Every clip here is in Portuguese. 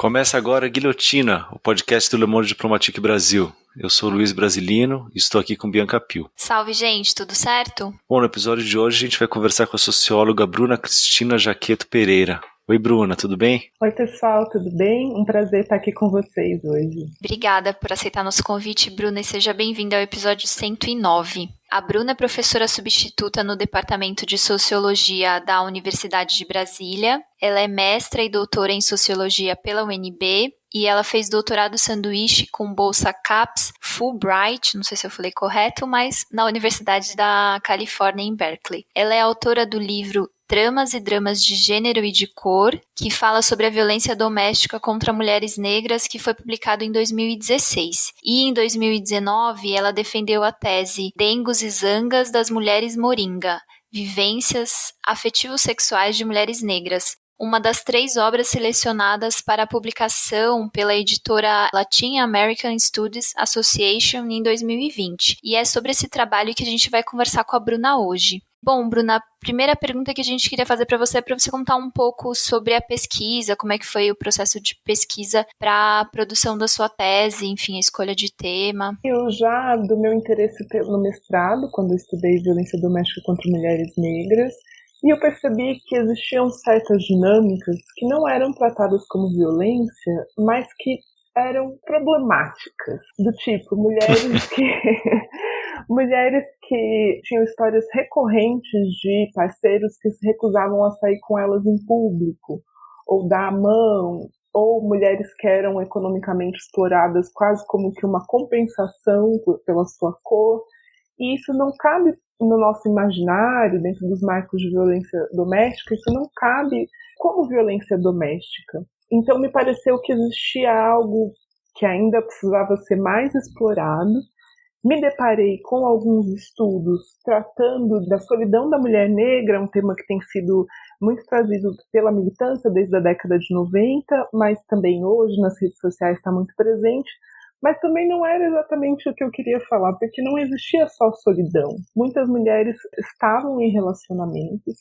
Começa agora Guilhotina, o podcast do Le Monde Diplomatique Brasil. Eu sou Luiz Brasilino e estou aqui com Bianca Pio. Salve, gente, tudo certo? Bom, no episódio de hoje a gente vai conversar com a socióloga Bruna Cristina Jaqueto Pereira. Oi, Bruna, tudo bem? Oi, pessoal, tudo bem? Um prazer estar aqui com vocês hoje. Obrigada por aceitar nosso convite, Bruna, e seja bem-vinda ao episódio 109. A Bruna é professora substituta no Departamento de Sociologia da Universidade de Brasília. Ela é mestra e doutora em Sociologia pela UNB e ela fez doutorado sanduíche com bolsa CAPES Fulbright, não sei se eu falei correto, mas na Universidade da Califórnia, em Berkeley. Ela é autora do livro Tramas e Dramas de Gênero e de Cor, que fala sobre a violência doméstica contra mulheres negras, que foi publicado em 2016. E em 2019, ela defendeu a tese Dengos e Zangas das Mulheres Moringa, Vivências Afetivo-Sexuais de Mulheres Negras, uma das 3 obras selecionadas para a publicação pela editora Latin American Studies Association em 2020. E é sobre esse trabalho que a gente vai conversar com a Bruna hoje. Bom, Bruna, a primeira pergunta que a gente queria fazer para você é para você contar um pouco sobre a pesquisa, como é que foi o processo de pesquisa para a produção da sua tese, enfim, a escolha de tema. Eu já, do meu interesse no mestrado, quando eu estudei violência doméstica contra mulheres negras, e eu percebi que existiam certas dinâmicas que não eram tratadas como violência, mas que eram problemáticas, do tipo mulheres que tinham histórias recorrentes de parceiros que se recusavam a sair com elas em público, ou dar a mão, ou mulheres que eram economicamente exploradas quase como que uma compensação pela sua cor, e isso não cabe no nosso imaginário, dentro dos marcos de violência doméstica, isso não cabe como violência doméstica. Então me pareceu que existia algo que ainda precisava ser mais explorado. Me deparei com alguns estudos tratando da solidão da mulher negra, um tema que tem sido muito trazido pela militância desde a década de 90, mas também hoje nas redes sociais está muito presente. Mas também não era exatamente o que eu queria falar, porque não existia só solidão. Muitas mulheres estavam em relacionamentos,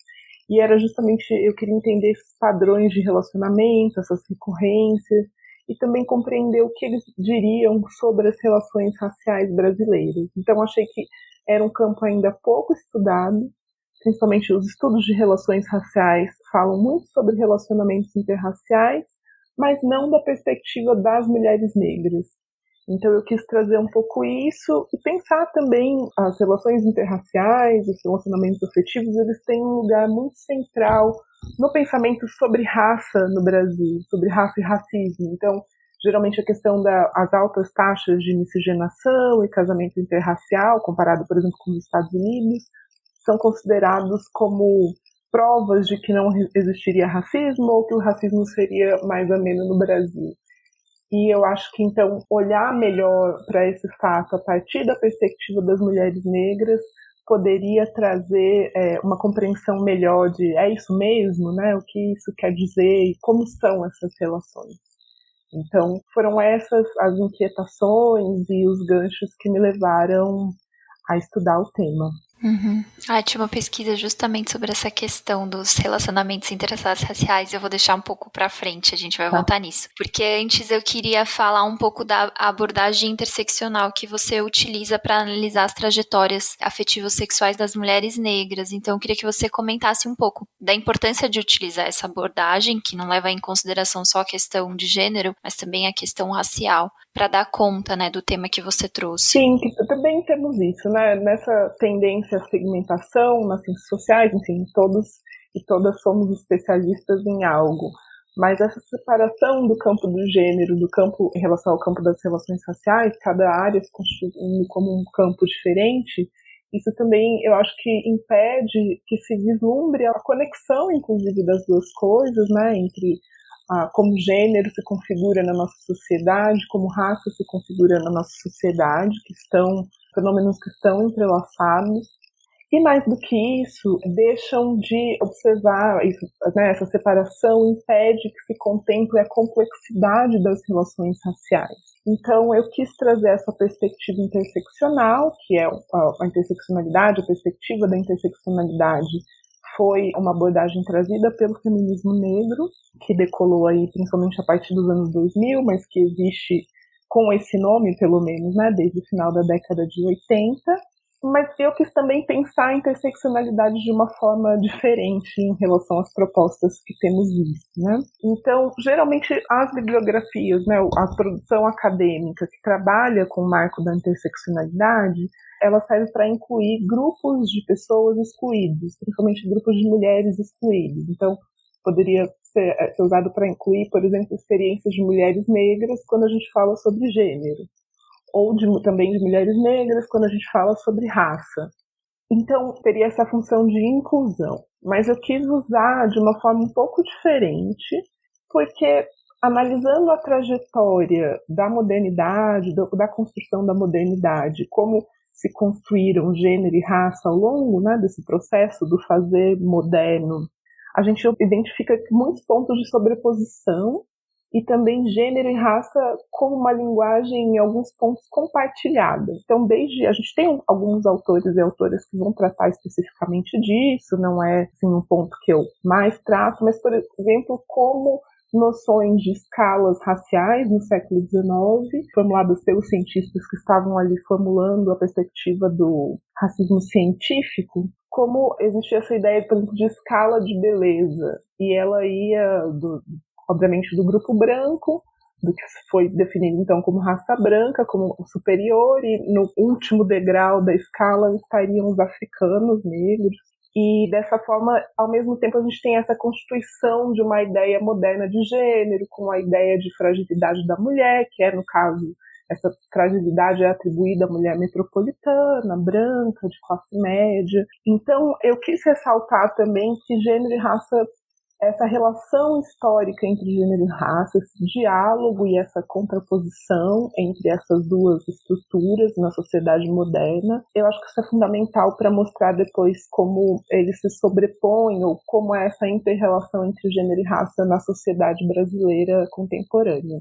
e era justamente, eu queria entender esses padrões de relacionamento, essas recorrências, e também compreender o que eles diriam sobre as relações raciais brasileiras. Então, achei que era um campo ainda pouco estudado, principalmente os estudos de relações raciais falam muito sobre relacionamentos interraciais, mas não da perspectiva das mulheres negras. Então, eu quis trazer um pouco isso e pensar também as relações interraciais, os relacionamentos afetivos, eles têm um lugar muito central no pensamento sobre raça no Brasil, sobre raça e racismo. Então, geralmente a questão das altas taxas de miscigenação e casamento interracial, comparado, por exemplo, com os Estados Unidos, são considerados como provas de que não existiria racismo ou que o racismo seria mais ameno no Brasil. E eu acho que, então, olhar melhor para esse fato a partir da perspectiva das mulheres negras poderia trazer uma compreensão melhor de é isso mesmo, né? O que isso quer dizer e como são essas relações. Então, foram essas as inquietações e os ganchos que me levaram a estudar o tema. Uhum. Tinha uma pesquisa justamente sobre essa questão dos relacionamentos interraciais. Eu vou deixar um pouco pra frente, a gente vai voltar nisso. Porque antes eu queria falar um pouco da abordagem interseccional que você utiliza para analisar as trajetórias afetivos-sexuais das mulheres negras. Então eu queria que você comentasse um pouco da importância de utilizar essa abordagem, que não leva em consideração só a questão de gênero, mas também a questão racial, para dar conta, né, do tema que você trouxe. Sim, também temos isso, né? Nessa tendência à segmentação nas ciências sociais, enfim, todos e todas somos especialistas em algo. Mas essa separação do campo do gênero, do campo em relação ao campo das relações raciais, cada área se constituindo como um campo diferente, isso também eu acho que impede que se vislumbre a conexão, inclusive, das duas coisas, né? Entre como gênero se configura na nossa sociedade, como raça se configura na nossa sociedade, que estão fenômenos que estão entrelaçados. E mais do que isso, deixam de observar isso, né, essa separação impede que se contemple a complexidade das relações raciais. Então, eu quis trazer essa perspectiva interseccional, que é a interseccionalidade, a perspectiva da interseccionalidade foi uma abordagem trazida pelo feminismo negro, que decolou aí principalmente a partir dos anos 2000, mas que existe com esse nome, pelo menos, né, desde o final da década de 80. Mas eu quis também pensar a interseccionalidade de uma forma diferente em relação às propostas que temos visto, né? Então, geralmente, as bibliografias, né, a produção acadêmica que trabalha com o marco da interseccionalidade, ela serve para incluir grupos de pessoas excluídas, principalmente grupos de mulheres excluídas. Então, poderia ser usado para incluir, por exemplo, experiências de mulheres negras quando a gente fala sobre gênero, ou também de mulheres negras quando a gente fala sobre raça. Então, teria essa função de inclusão. Mas eu quis usar de uma forma um pouco diferente, porque analisando a trajetória da modernidade, da construção da modernidade, como se construíram gênero e raça ao longo, né, desse processo do fazer moderno, a gente identifica muitos pontos de sobreposição e também gênero e raça como uma linguagem em alguns pontos compartilhada. Então, a gente tem alguns autores e autoras que vão tratar especificamente disso, não é assim, um ponto que eu mais trato, mas, por exemplo, como noções de escalas raciais no século XIX, formuladas pelos cientistas que estavam ali formulando a perspectiva do racismo científico, como existia essa ideia, por exemplo, de escala de beleza, e ela ia obviamente do grupo branco, do que foi definido então como raça branca, como superior, e no último degrau da escala estariam os africanos negros. E dessa forma, ao mesmo tempo, a gente tem essa constituição de uma ideia moderna de gênero, com a ideia de fragilidade da mulher, que é, no caso, essa fragilidade é atribuída à mulher metropolitana, branca, de classe média. Então, eu quis ressaltar também que gênero e raça, essa relação histórica entre gênero e raça, esse diálogo e essa contraposição entre essas duas estruturas na sociedade moderna, eu acho que isso é fundamental para mostrar depois como eles se sobrepõem ou como é essa inter-relação entre gênero e raça na sociedade brasileira contemporânea.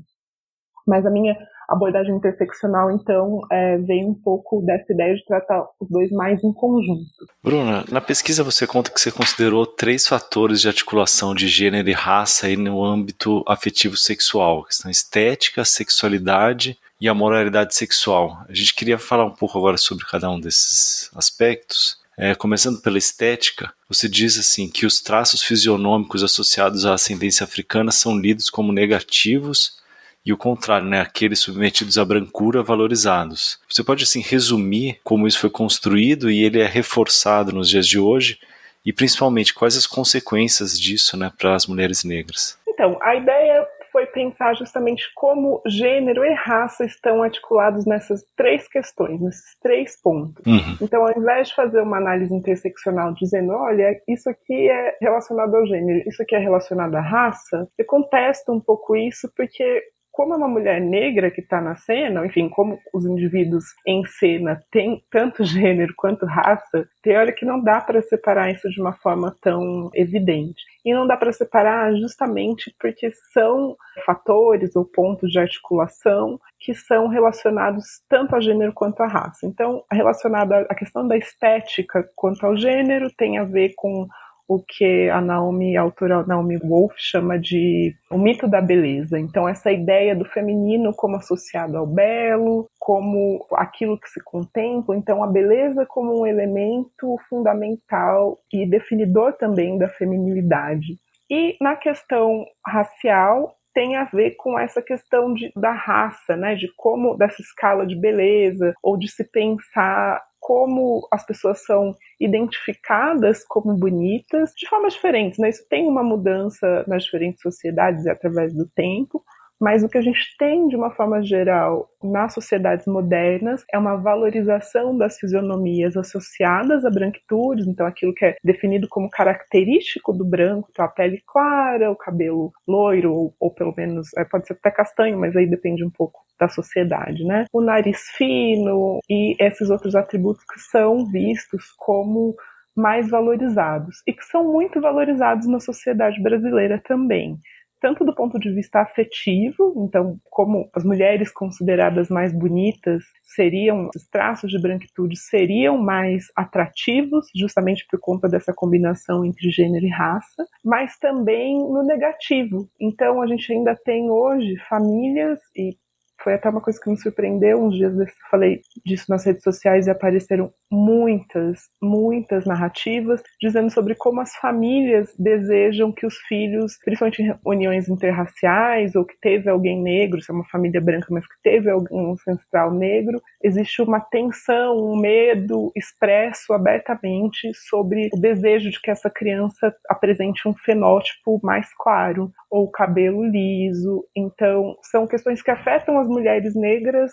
Mas a minha abordagem interseccional, então, vem um pouco dessa ideia de tratar os dois mais em conjunto. Bruna, na pesquisa você conta que você considerou 3 fatores de articulação de gênero e raça aí no âmbito afetivo sexual, que são estética, sexualidade e a moralidade sexual. A gente queria falar um pouco agora sobre cada um desses aspectos. Começando pela estética, você diz assim que os traços fisionômicos associados à ascendência africana são lidos como negativos e o contrário, né, aqueles submetidos à brancura valorizados. Você pode assim resumir como isso foi construído e ele é reforçado nos dias de hoje e principalmente quais as consequências disso, né, para as mulheres negras? Então, a ideia foi pensar justamente como gênero e raça estão articulados nessas 3 questões, nesses 3 pontos. Então, ao invés de fazer uma análise interseccional dizendo, olha, isso aqui é relacionado ao gênero, isso aqui é relacionado à raça, eu contesto um pouco isso porque como é uma mulher negra que está na cena, enfim, como os indivíduos em cena têm tanto gênero quanto raça, tem hora que não dá para separar isso de uma forma tão evidente. E não dá para separar justamente porque são fatores ou pontos de articulação que são relacionados tanto a gênero quanto à raça. Então, relacionado à questão da estética quanto ao gênero tem a ver com o que a autora Naomi Wolf chama de o mito da beleza. Então, essa ideia do feminino como associado ao belo, como aquilo que se contempla. Então, a beleza como um elemento fundamental e definidor também da feminilidade. E na questão racial, tem a ver com essa questão da raça, né? De como, dessa escala de beleza, ou de se pensar como as pessoas são identificadas como bonitas de formas diferentes, né? Isso tem uma mudança nas diferentes sociedades e através do tempo, mas o que a gente tem de uma forma geral nas sociedades modernas é uma valorização das fisionomias associadas a branquitudes, então aquilo que é definido como característico do branco, então a pele clara, o cabelo loiro, ou pelo menos pode ser até castanho, mas aí depende um pouco da sociedade, né? O nariz fino e esses outros atributos que são vistos como mais valorizados e que são muito valorizados na sociedade brasileira também. tanto do ponto de vista afetivo, então como as mulheres consideradas mais bonitas seriam, os traços de branquitude seriam mais atrativos, justamente por conta dessa combinação entre gênero e raça, mas também no negativo. Então a gente ainda tem hoje famílias, e foi até uma coisa que me surpreendeu, uns dias desses eu falei disso nas redes sociais e apareceram muitas narrativas dizendo sobre como as famílias desejam que os filhos, principalmente em uniões interraciais, ou que teve alguém negro, se é uma família branca, mas que teve algum ancestral negro, existe uma tensão, um medo expresso abertamente sobre o desejo de que essa criança apresente um fenótipo mais claro, ou cabelo liso. Então, são questões que afetam as mulheres negras,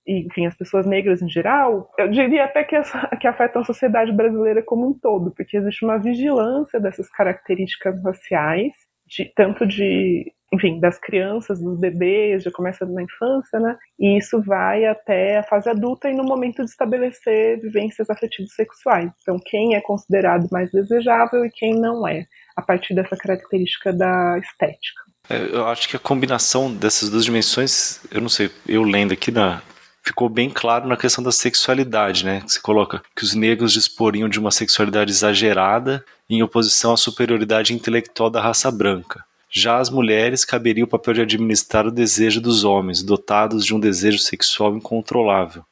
e, enfim, as pessoas negras em geral, eu diria até que afetam a sociedade brasileira como um todo, porque existe uma vigilância dessas características raciais, tanto enfim, das crianças, dos bebês, já começa na infância, né? E isso vai até a fase adulta e no momento de estabelecer vivências afetivas sexuais. Então, quem é considerado mais desejável e quem não é, a partir dessa característica da estética. Eu acho que a combinação dessas duas dimensões, eu não sei, eu lendo aqui, ficou bem claro na questão da sexualidade, né? Você coloca que os negros disporiam de uma sexualidade exagerada em oposição à superioridade intelectual da raça branca. Já as mulheres caberia o papel de administrar o desejo dos homens, dotados de um desejo sexual incontrolável.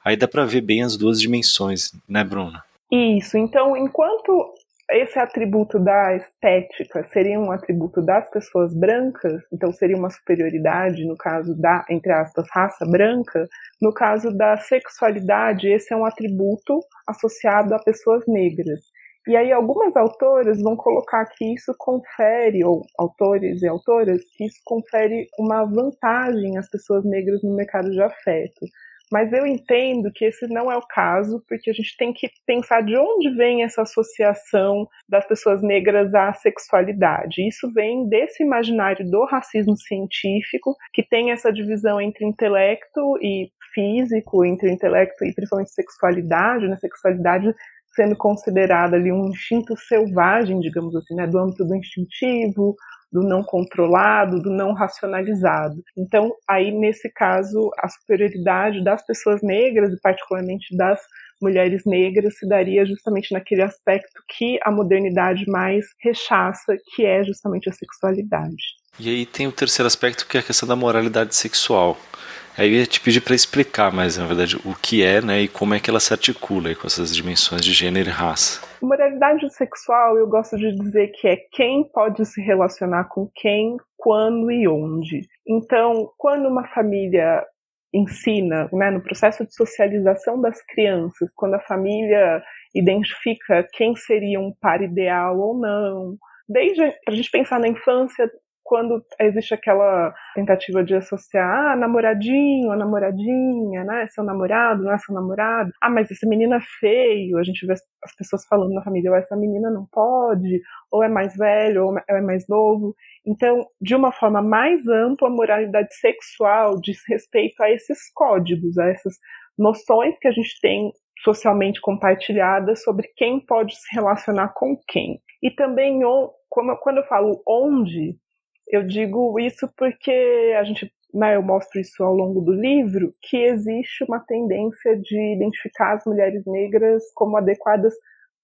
Aí dá para ver bem as duas dimensões, né, Bruna? Isso, então, enquanto esse atributo da estética seria um atributo das pessoas brancas, então seria uma superioridade no caso da, entre aspas, raça branca, no caso da sexualidade, esse é um atributo associado a pessoas negras. E aí algumas autoras vão colocar que isso confere, ou autores e autoras, que isso confere uma vantagem às pessoas negras no mercado de afeto. Mas eu entendo que esse não é o caso, porque a gente tem que pensar de onde vem essa associação das pessoas negras à sexualidade. Isso vem desse imaginário do racismo científico, que tem essa divisão entre intelecto e físico, entre intelecto e principalmente sexualidade, né? Sexualidade sendo considerada ali um instinto selvagem, digamos assim, né? Do âmbito do instintivo, do não controlado, do não racionalizado. Então, aí, nesse caso, a superioridade das pessoas negras, e particularmente das mulheres negras, se daria justamente naquele aspecto que a modernidade mais rechaça, que é justamente a sexualidade. E aí tem o terceiro aspecto, que é a questão da moralidade sexual. Aí eu ia te pedir para explicar mais, na verdade, o que é, né, e como é que ela se articula aí com essas dimensões de gênero e raça. Moralidade sexual, eu gosto de dizer que é quem pode se relacionar com quem, quando e onde. Então, quando uma família ensina, né, no processo de socialização das crianças, quando a família identifica quem seria um par ideal ou não, desde a gente pensar na infância, quando existe aquela tentativa de associar namoradinho, a namoradinha, né? Seu namorado, não é seu namorado. Ah, mas esse menino é feio. A gente vê as pessoas falando na família, ou essa menina não pode, ou é mais velho, ou é mais novo. Então, de uma forma mais ampla, a moralidade sexual diz respeito a esses códigos, a essas noções que a gente tem socialmente compartilhadas sobre quem pode se relacionar com quem. E também, quando eu falo onde, eu digo isso porque eu mostro isso ao longo do livro, que existe uma tendência de identificar as mulheres negras como adequadas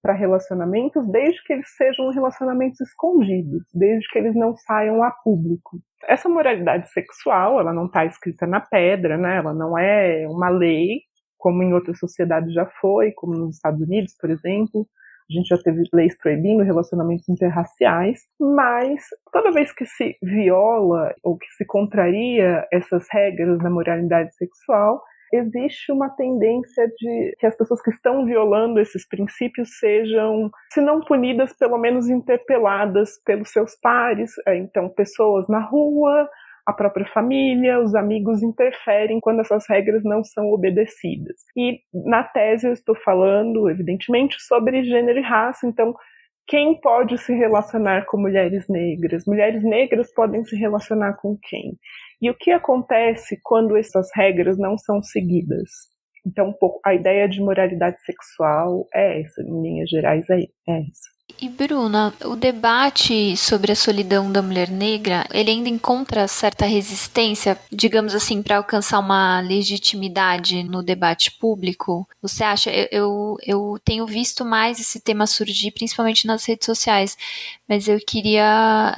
para relacionamentos, desde que eles sejam relacionamentos escondidos, desde que eles não saiam a público. Essa moralidade sexual, ela não está escrita na pedra, né? Ela não é uma lei, como em outras sociedades já foi, como nos Estados Unidos, por exemplo. A gente já teve leis proibindo relacionamentos interraciais, mas toda vez que se viola ou que se contraria essas regras da moralidade sexual, existe uma tendência de que as pessoas que estão violando esses princípios sejam, se não punidas, pelo menos interpeladas pelos seus pares. Então, pessoas na rua, a própria família, os amigos interferem quando essas regras não são obedecidas. E na tese eu estou falando, evidentemente, sobre gênero e raça, então quem pode se relacionar com mulheres negras? Mulheres negras podem se relacionar com quem? E o que acontece quando essas regras não são seguidas? Então, a ideia de moralidade sexual é essa, em linhas gerais é essa. E Bruna, o debate sobre a solidão da mulher negra, ele ainda encontra certa resistência, digamos assim, para alcançar uma legitimidade no debate público? Você acha? Eu tenho visto mais esse tema surgir, principalmente nas redes sociais, mas eu queria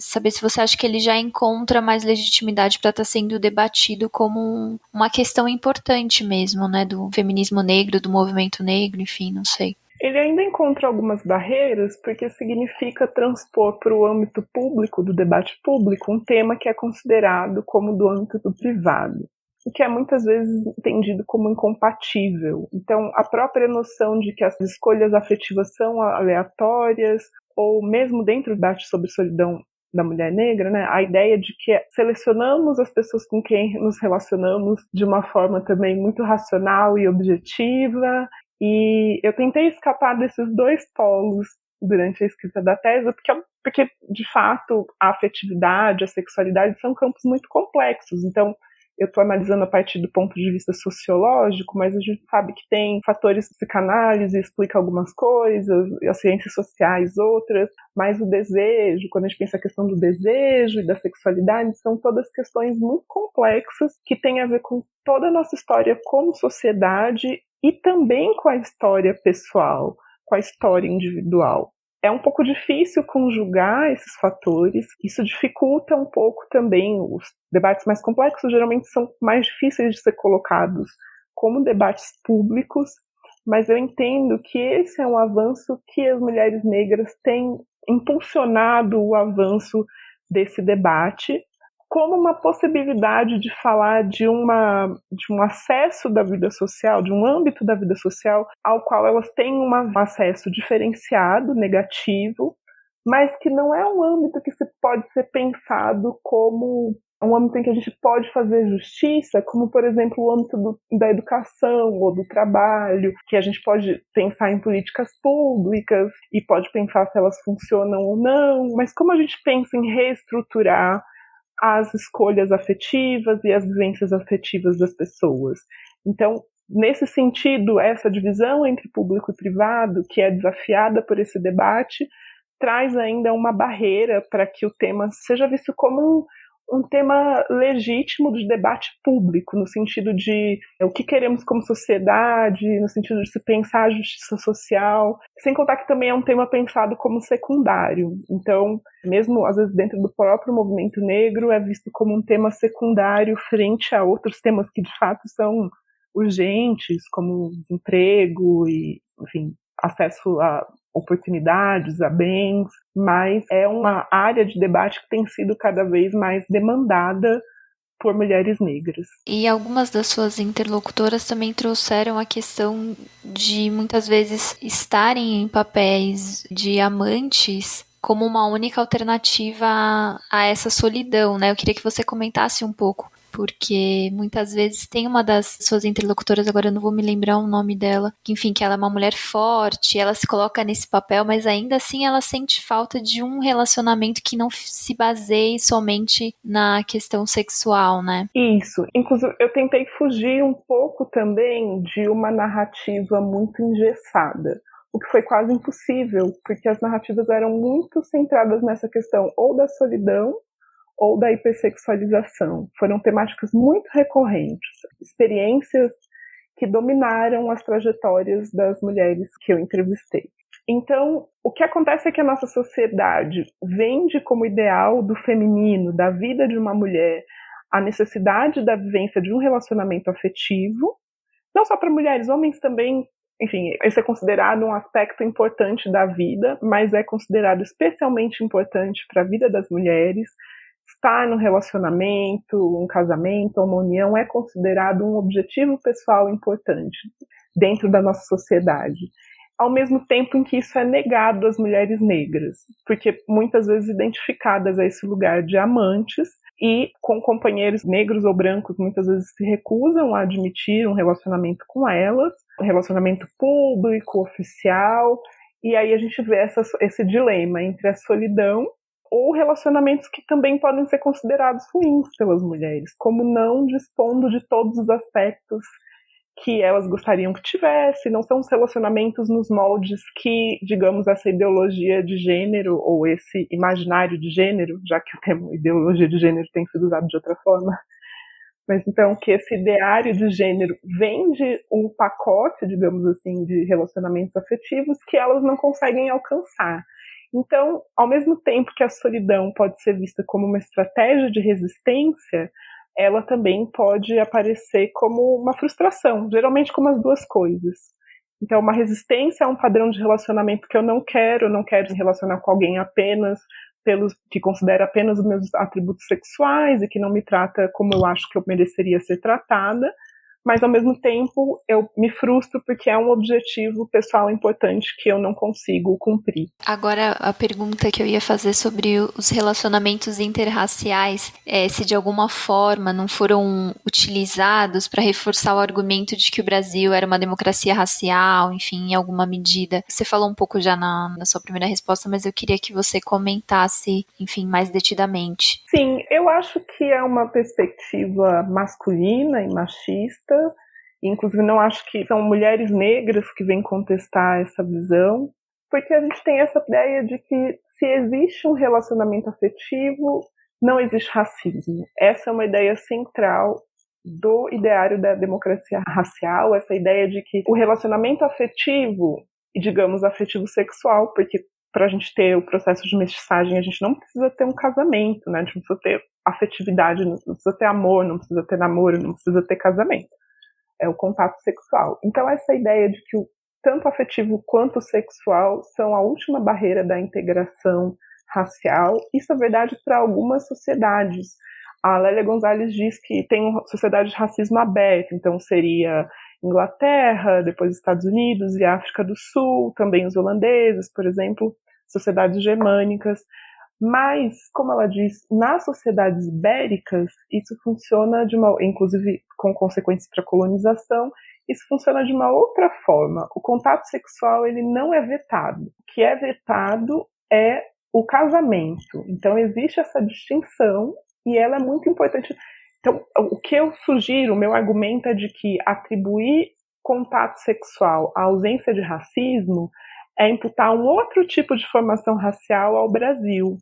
saber se você acha que ele já encontra mais legitimidade para estar sendo debatido como uma questão importante mesmo, né, do feminismo negro, do movimento negro, enfim, não sei. Ele ainda encontra algumas barreiras porque significa transpor para o âmbito público, do debate público, um tema que é considerado como do âmbito do privado, o que é muitas vezes entendido como incompatível. Então, a própria noção de que as escolhas afetivas são aleatórias, ou mesmo dentro do debate sobre solidão da mulher negra, né, a ideia de que selecionamos as pessoas com quem nos relacionamos de uma forma também muito racional e objetiva. E eu tentei escapar desses dois polos durante a escrita da tese, porque de fato, a afetividade, a sexualidade são campos muito complexos. Então, eu estou analisando a partir do ponto de vista sociológico, mas a gente sabe que tem fatores de psicanálise, explica algumas coisas, e as ciências sociais outras, mas o desejo, quando a gente pensa a questão do desejo e da sexualidade, são todas questões muito complexas que têm a ver com toda a nossa história como sociedade e também com a história pessoal, com a história individual. É um pouco difícil conjugar esses fatores, isso dificulta um pouco também. Os debates mais complexos geralmente são mais difíceis de ser colocados como debates públicos, mas eu entendo que esse é um avanço que as mulheres negras têm impulsionado o avanço desse debate, como uma possibilidade de falar de um acesso da vida social, de um âmbito da vida social ao qual elas têm um acesso diferenciado, negativo, mas que não é um âmbito que pode ser pensado como um âmbito em que a gente pode fazer justiça, como, por exemplo, o âmbito da educação ou do trabalho, que a gente pode pensar em políticas públicas e pode pensar se elas funcionam ou não, mas como a gente pensa em reestruturar as escolhas afetivas e as vivências afetivas das pessoas. Então, nesse sentido, essa divisão entre público e privado, que é desafiada por esse debate, traz ainda uma barreira para que o tema seja visto como um tema legítimo de debate público, no sentido de o que queremos como sociedade, no sentido de se pensar a justiça social, sem contar que também é um tema pensado como secundário. Então, mesmo às vezes dentro do próprio movimento negro, é visto como um tema secundário frente a outros temas que de fato são urgentes, como desemprego e, enfim, acesso a oportunidades, a bens, mas é uma área de debate que tem sido cada vez mais demandada por mulheres negras. E algumas das suas interlocutoras também trouxeram a questão de muitas vezes estarem em papéis de amantes como uma única alternativa a essa solidão, né? Eu queria que você comentasse um pouco, porque muitas vezes tem uma das suas interlocutoras, agora eu não vou me lembrar o nome dela, que enfim, que ela é uma mulher forte, ela se coloca nesse papel, mas ainda assim ela sente falta de um relacionamento que não se baseie somente na questão sexual, né? Isso. Inclusive, eu tentei fugir um pouco também de uma narrativa muito engessada, o que foi quase impossível, porque as narrativas eram muito centradas nessa questão ou da solidão ou da hipersexualização. Foram temáticas muito recorrentes, experiências que dominaram as trajetórias das mulheres que eu entrevistei. Então, o que acontece é que a nossa sociedade vende como ideal do feminino, da vida de uma mulher, a necessidade da vivência de um relacionamento afetivo, não só para mulheres, homens também, enfim, esse é considerado um aspecto importante da vida, mas é considerado especialmente importante para a vida das mulheres. Estar no relacionamento, um casamento, uma união é considerado um objetivo pessoal importante dentro da nossa sociedade. Ao mesmo tempo em que isso é negado às mulheres negras, porque muitas vezes identificadas a esse lugar de amantes e com companheiros negros ou brancos muitas vezes se recusam a admitir um relacionamento com elas, um relacionamento público, oficial, e aí a gente vê esse dilema entre a solidão ou relacionamentos que também podem ser considerados ruins pelas mulheres, como não dispondo de todos os aspectos que elas gostariam que tivesse, não são os relacionamentos nos moldes que, digamos, essa ideologia de gênero ou esse imaginário de gênero, já que o termo ideologia de gênero tem sido usado de outra forma, mas então que esse ideário de gênero vende um pacote, digamos assim, de relacionamentos afetivos que elas não conseguem alcançar. Então, ao mesmo tempo que a solidão pode ser vista como uma estratégia de resistência, ela também pode aparecer como uma frustração, geralmente como as duas coisas. Então, uma resistência a um padrão de relacionamento que eu não quero me relacionar com alguém apenas que considera apenas os meus atributos sexuais e que não me trata como eu acho que eu mereceria ser tratada, mas ao mesmo tempo eu me frustro porque é um objetivo pessoal importante que eu não consigo cumprir. Agora, a pergunta que eu ia fazer sobre os relacionamentos interraciais, se de alguma forma não foram utilizados para reforçar o argumento de que o Brasil era uma democracia racial, enfim, em alguma medida. Você falou um pouco já na sua primeira resposta, mas eu queria que você comentasse, enfim, mais detidamente. Sim, eu acho que é uma perspectiva masculina e machista. Inclusive, não acho que são mulheres negras que vêm contestar essa visão, porque a gente tem essa ideia de que se existe um relacionamento afetivo, não existe racismo. Essa é uma ideia central do ideário da democracia racial, essa ideia de que o relacionamento afetivo, e digamos afetivo sexual, porque para a gente ter o processo de mestiçagem, a gente não precisa ter um casamento, né? A gente não precisa ter afetividade, não precisa ter amor, não precisa ter namoro, não precisa ter casamento. É o contato sexual. Então, essa ideia de que tanto afetivo quanto sexual são a última barreira da integração racial, isso é verdade para algumas sociedades. A Lélia Gonzalez diz que tem uma sociedade de racismo aberto, então seria Inglaterra, depois Estados Unidos e África do Sul, também os holandeses, por exemplo, sociedades germânicas. Mas, como ela diz, nas sociedades ibéricas, isso funciona inclusive com consequências para a colonização, isso funciona de uma outra forma. O contato sexual, ele não é vetado. O que é vetado é o casamento. Então, existe essa distinção e ela é muito importante. Então, o que eu sugiro, o meu argumento é de que atribuir contato sexual à ausência de racismo é imputar um outro tipo de formação racial ao Brasil,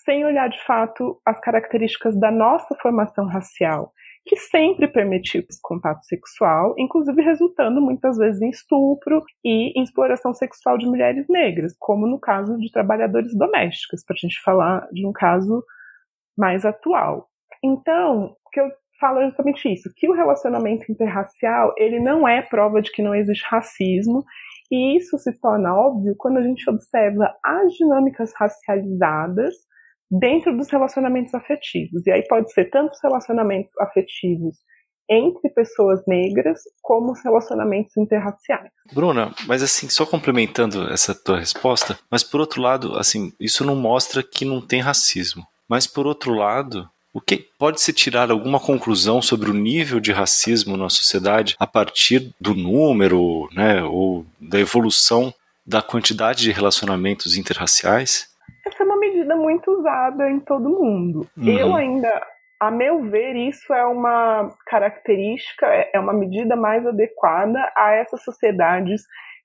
sem olhar de fato as características da nossa formação racial, que sempre permitiu esse contato sexual, inclusive resultando muitas vezes em estupro e em exploração sexual de mulheres negras, como no caso de trabalhadores domésticos, para a gente falar de um caso mais atual. Então, o que eu falo é justamente isso, que o relacionamento interracial, ele não é prova de que não existe racismo, e isso se torna óbvio quando a gente observa as dinâmicas racializadas dentro dos relacionamentos afetivos. E aí pode ser tanto os relacionamentos afetivos entre pessoas negras, como os relacionamentos interraciais. Bruna, mas assim, só complementando essa tua resposta, mas por outro lado, assim, isso não mostra que não tem racismo. Mas por outro lado, o que pode-se tirar alguma conclusão sobre o nível de racismo na sociedade a partir do número, né, ou da evolução da quantidade de relacionamentos interraciais? Essa é uma medida muito usada em todo mundo. Eu ainda, a meu ver, isso é uma característica, é uma medida mais adequada a essas sociedades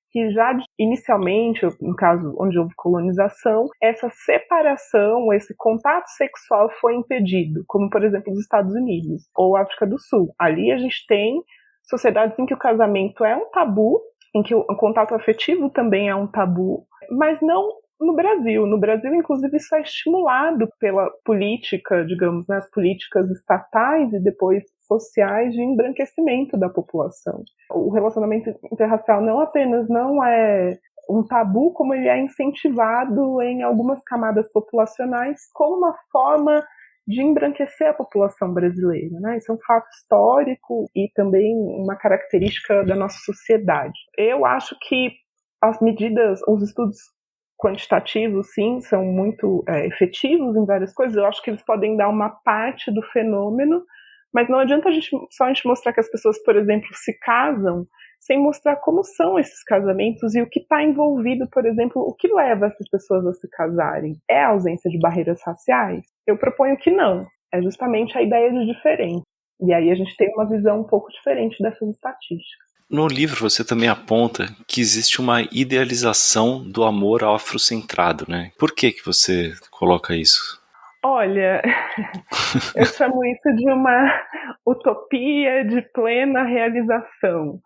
que já inicialmente, no caso onde houve colonização, essa separação, esse contato sexual foi impedido, como por exemplo os Estados Unidos ou África do Sul. Ali a gente tem sociedades em que o casamento é um tabu, em que o contato afetivo também é um tabu, mas não no Brasil. No Brasil, inclusive, isso é estimulado pela política, digamos, né, as políticas estatais e depois sociais de embranquecimento da população. O relacionamento interracial não apenas não é um tabu, como ele é incentivado em algumas camadas populacionais como uma forma de embranquecer a população brasileira, né? Isso é um fato histórico e também uma característica da nossa sociedade. Eu acho que as medidas, os estudos quantitativos, sim, são muito efetivos em várias coisas. Eu acho que eles podem dar uma parte do fenômeno, mas não adianta a gente mostrar que as pessoas, por exemplo, se casam sem mostrar como são esses casamentos e o que está envolvido, por exemplo, o que leva essas pessoas a se casarem. É a ausência de barreiras raciais? Eu proponho que não. É justamente a ideia de diferença. E aí a gente tem uma visão um pouco diferente dessas estatísticas. No livro você também aponta que existe uma idealização do amor afrocentrado, né? Por que você coloca isso? Olha, eu chamo isso de uma utopia de plena realização,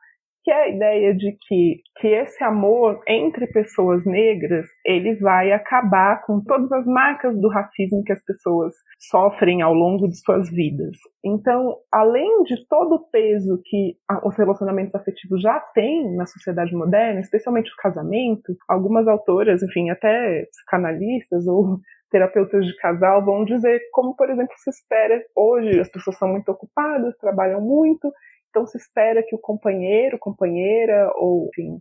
que é a ideia de que esse amor entre pessoas negras, ele vai acabar com todas as marcas do racismo que as pessoas sofrem ao longo de suas vidas. Então, além de todo o peso que os relacionamentos afetivos já têm na sociedade moderna, especialmente o casamento, algumas autoras, enfim, até psicanalistas ou terapeutas de casal vão dizer como, por exemplo, se espera hoje, as pessoas são muito ocupadas, trabalham muito, então se espera que o companheiro, companheira ou, enfim,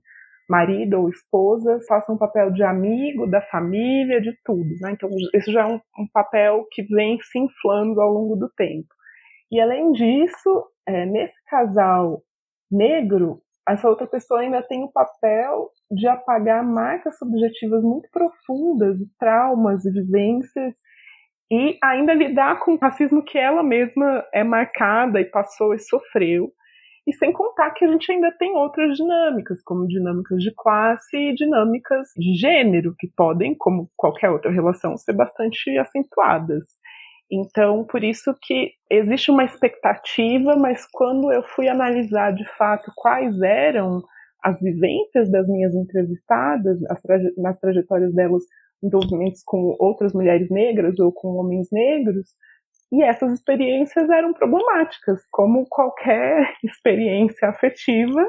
marido ou esposa façam um papel de amigo, da família, de tudo, né? Então isso já é um papel que vem se inflando ao longo do tempo. E além disso, nesse casal negro, essa outra pessoa ainda tem o papel de apagar marcas subjetivas muito profundas, traumas e vivências, e ainda lidar com o racismo que ela mesma é marcada e passou e sofreu. E sem contar que a gente ainda tem outras dinâmicas, como dinâmicas de classe e dinâmicas de gênero, que podem, como qualquer outra relação, ser bastante acentuadas. Então, por isso que existe uma expectativa, mas quando eu fui analisar de fato quais eram as vivências das minhas entrevistadas, nas trajetórias delas, envolvimentos com outras mulheres negras ou com homens negros, e essas experiências eram problemáticas, como qualquer experiência afetiva.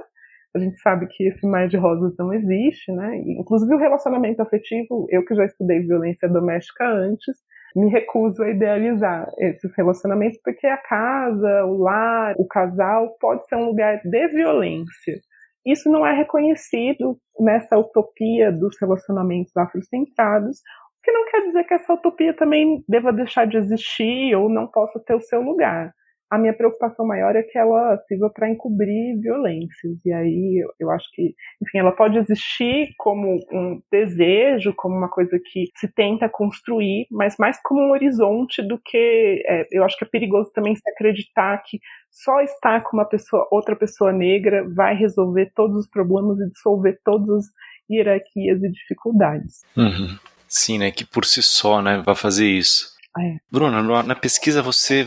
A gente sabe que esse mar de rosas não existe, né? Inclusive o relacionamento afetivo, eu que já estudei violência doméstica antes, me recuso a idealizar esses relacionamentos, porque a casa, o lar, o casal pode ser um lugar de violência. Isso não é reconhecido nessa utopia dos relacionamentos afrocentrados, o que não quer dizer que essa utopia também deva deixar de existir ou não possa ter o seu lugar. A minha preocupação maior é que ela sirva para encobrir violências. E aí eu acho que, enfim, ela pode existir como um desejo, como uma coisa que se tenta construir, mas mais como um horizonte do que... eu acho que é perigoso também se acreditar que só estar com outra pessoa negra vai resolver todos os problemas e dissolver todas as hierarquias e dificuldades. Uhum. Sim, né? Que por si só, né, vai fazer isso. Bruna, na pesquisa você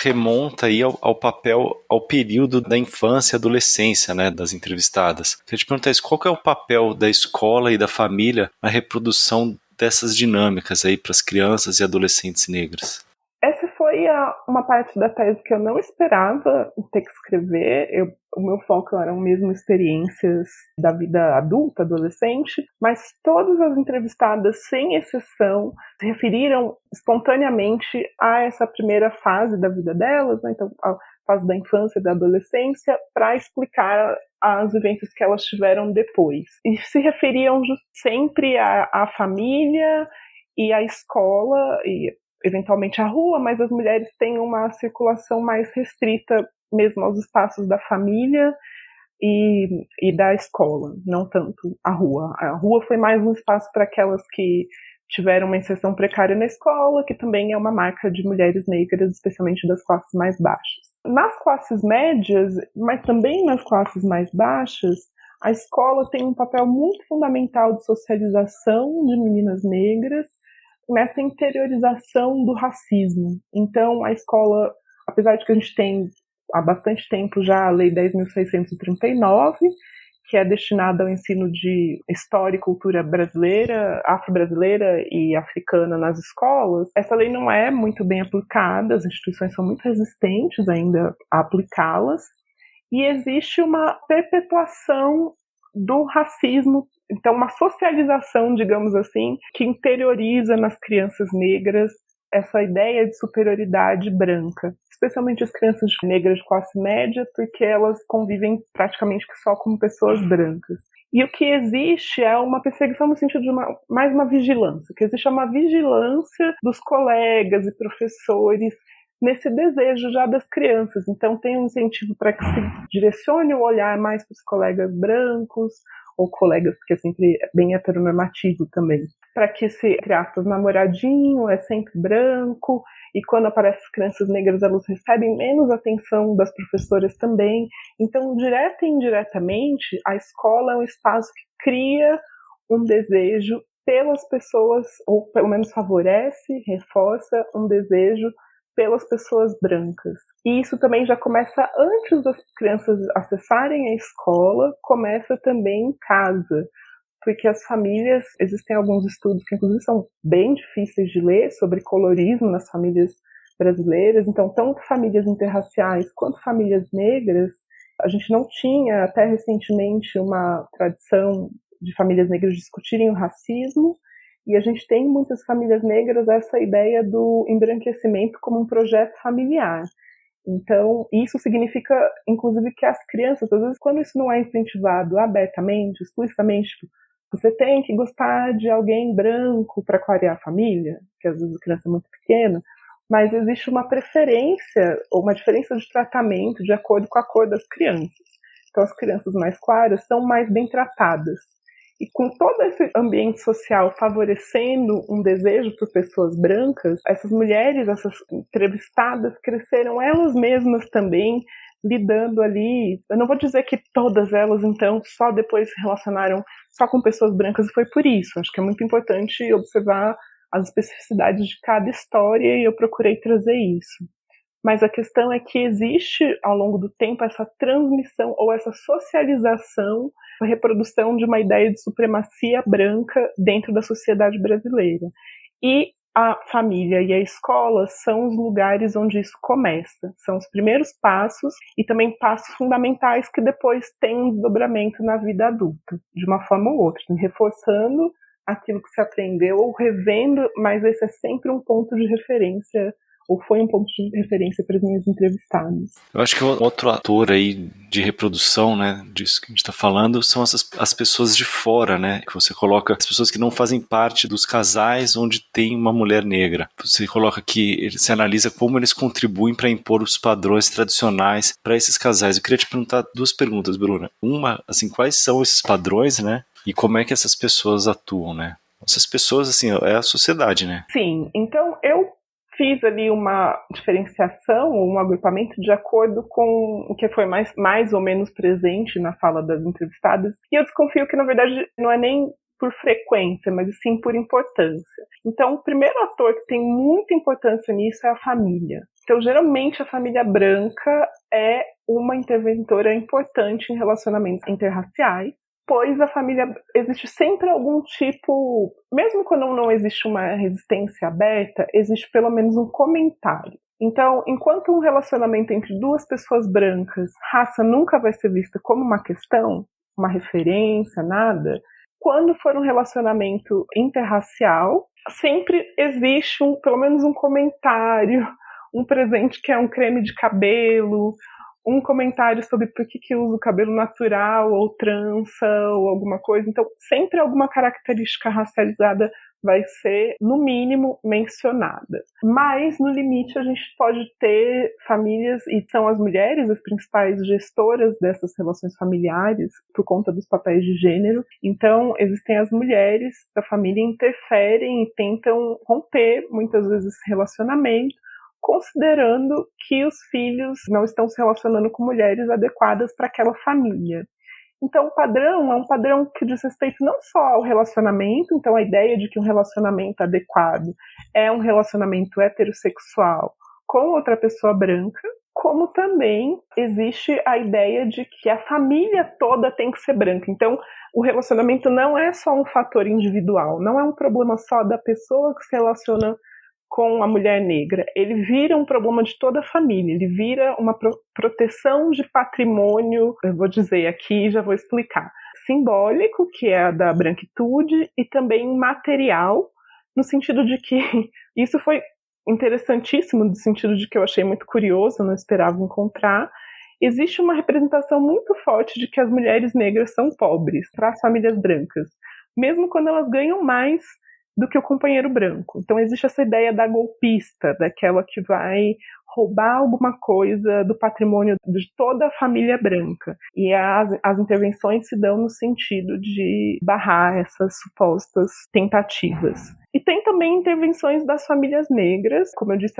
remonta aí ao papel, ao período da infância e adolescência, né, das entrevistadas. Queria te perguntar isso, qual que é o papel da escola e da família na reprodução dessas dinâmicas aí para as crianças e adolescentes negras? Essa foi uma parte da tese que eu não esperava ter que escrever. O meu foco eram mesmo experiências da vida adulta, adolescente, mas todas as entrevistadas, sem exceção, se referiram espontaneamente a essa primeira fase da vida delas, né? Então a fase da infância e da adolescência, para explicar as vivências que elas tiveram depois. E se referiam sempre à família e à escola, e eventualmente à rua, mas as mulheres têm uma circulação mais restrita mesmo aos espaços da família e da escola, não tanto a rua. A rua foi mais um espaço para aquelas que tiveram uma inserção precária na escola, que também é uma marca de mulheres negras, especialmente das classes mais baixas. Nas classes médias, mas também nas classes mais baixas, a escola tem um papel muito fundamental de socialização de meninas negras, nessa interiorização do racismo. Então, a escola, apesar de que a gente tem há bastante tempo já a Lei 10.639, que é destinada ao ensino de história e cultura brasileira, afro-brasileira e africana nas escolas, essa lei não é muito bem aplicada, as instituições são muito resistentes ainda a aplicá-las, e existe uma perpetuação do racismo. Então, uma socialização, digamos assim, que interioriza nas crianças negras essa ideia de superioridade branca, especialmente as crianças negras de classe média, porque elas convivem praticamente só como pessoas brancas. E o que existe é uma perseguição no sentido de mais uma vigilância, que existe uma vigilância dos colegas e professores nesse desejo já das crianças. Então tem um incentivo para que se direcione o olhar mais para os colegas brancos, ou colegas, porque é sempre bem heteronormativo também. Para que esse, entre aspas, namoradinho é sempre branco, e quando aparecem as crianças negras, elas recebem menos atenção das professoras também. Então, direta e indiretamente, a escola é um espaço que cria um desejo pelas pessoas, ou pelo menos favorece, reforça um desejo pelas pessoas brancas. E isso também já começa antes das crianças acessarem a escola, começa também em casa. Porque as famílias, existem alguns estudos que inclusive são bem difíceis de ler sobre colorismo nas famílias brasileiras, então tanto famílias interraciais quanto famílias negras, a gente não tinha até recentemente uma tradição de famílias negras discutirem o racismo, e a gente tem em muitas famílias negras essa ideia do embranquecimento como um projeto familiar. Então, isso significa, inclusive, que as crianças, às vezes, quando isso não é incentivado abertamente, explicitamente, tipo, você tem que gostar de alguém branco para clarear a família, que às vezes a criança é muito pequena, mas existe uma preferência ou uma diferença de tratamento de acordo com a cor das crianças. Então, as crianças mais claras são mais bem tratadas. E com todo esse ambiente social favorecendo um desejo por pessoas brancas, essas mulheres, essas entrevistadas, cresceram elas mesmas também, lidando ali. Eu não vou dizer que todas elas, então, só depois se relacionaram só com pessoas brancas e foi por isso. Acho que é muito importante observar as especificidades de cada história e eu procurei trazer isso. Mas a questão é que existe, ao longo do tempo, essa transmissão ou essa socialização, a reprodução de uma ideia de supremacia branca dentro da sociedade brasileira. E a família e a escola são os lugares onde isso começa. São os primeiros passos e também passos fundamentais que depois têm um desdobramento na vida adulta, de uma forma ou outra, reforçando aquilo que se aprendeu ou revendo, mas esse é sempre um ponto de referência, ou foi um ponto de referência para as minhas entrevistadas. Eu acho que outro ator aí de reprodução, né, disso que a gente está falando, são as pessoas de fora, né, que você coloca, as pessoas que não fazem parte dos casais onde tem uma mulher negra. Você coloca que você analisa como eles contribuem para impor os padrões tradicionais para esses casais. Eu queria te perguntar duas perguntas, Bruna. Uma, assim, quais são esses padrões, né, e como é que essas pessoas atuam, né? Essas pessoas, assim, é a sociedade, né? Sim, então eu fiz ali uma diferenciação, um agrupamento de acordo com o que foi mais ou menos presente na fala das entrevistadas. E eu desconfio que, na verdade, não é nem por frequência, mas sim por importância. Então, o primeiro ator que tem muita importância nisso é a família. Então, geralmente, a família branca é uma interventora importante em relacionamentos interraciais, pois a família, existe sempre algum tipo, mesmo quando não existe uma resistência aberta, existe pelo menos um comentário. Então, enquanto um relacionamento entre duas pessoas brancas, raça nunca vai ser vista como uma questão, uma referência, nada, quando for um relacionamento interracial, sempre existe pelo menos um comentário, um presente que é um creme de cabelo, um comentário sobre por que usa o cabelo natural ou trança ou alguma coisa. Então, sempre alguma característica racializada vai ser, no mínimo, mencionada. Mas, no limite, a gente pode ter famílias, e são as mulheres as principais gestoras dessas relações familiares, por conta dos papéis de gênero. Então, existem as mulheres da família que interferem e tentam romper, muitas vezes, esse relacionamento, considerando que os filhos não estão se relacionando com mulheres adequadas para aquela família. Então, o padrão é um padrão que diz respeito não só ao relacionamento, então a ideia de que um relacionamento adequado é um relacionamento heterossexual com outra pessoa branca, como também existe a ideia de que a família toda tem que ser branca. Então, o relacionamento não é só um fator individual, não é um problema só da pessoa que se relaciona com a mulher negra, ele vira um problema de toda a família, ele vira uma proteção de patrimônio, eu vou dizer aqui, já vou explicar, simbólico, que é a da branquitude, e também material, no sentido de que, isso foi interessantíssimo, no sentido de que eu achei muito curioso, eu não esperava encontrar, existe uma representação muito forte de que as mulheres negras são pobres para as famílias brancas, mesmo quando elas ganham mais do que o companheiro branco. Então existe essa ideia da golpista, daquela que vai roubar alguma coisa do patrimônio de toda a família branca. E as intervenções se dão no sentido de barrar essas supostas tentativas. E tem também intervenções das famílias negras. Como eu disse,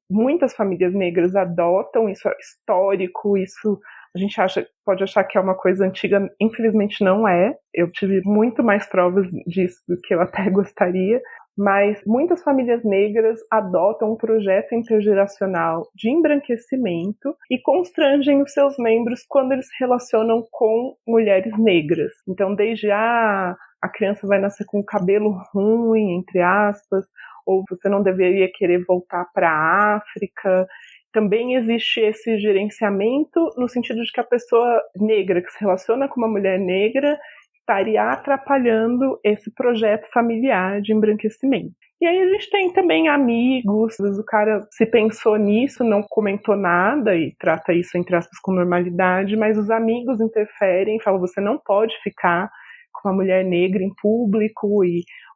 muitas famílias negras adotam, isso é histórico, isso a gente pode achar que é uma coisa antiga, infelizmente não é. Eu tive muito mais provas disso do que eu até gostaria. Mas muitas famílias negras adotam um projeto intergeracional de embranquecimento e constrangem os seus membros quando eles se relacionam com mulheres negras. Então, desde a criança vai nascer com o cabelo ruim, entre aspas, ou você não deveria querer voltar para a África. Também existe esse gerenciamento no sentido de que a pessoa negra que se relaciona com uma mulher negra estaria atrapalhando esse projeto familiar de embranquecimento. E aí a gente tem também amigos, às vezes o cara se pensou nisso, não comentou nada e trata isso, entre aspas, com normalidade, mas os amigos interferem, falam, você não pode ficar com uma mulher negra em público,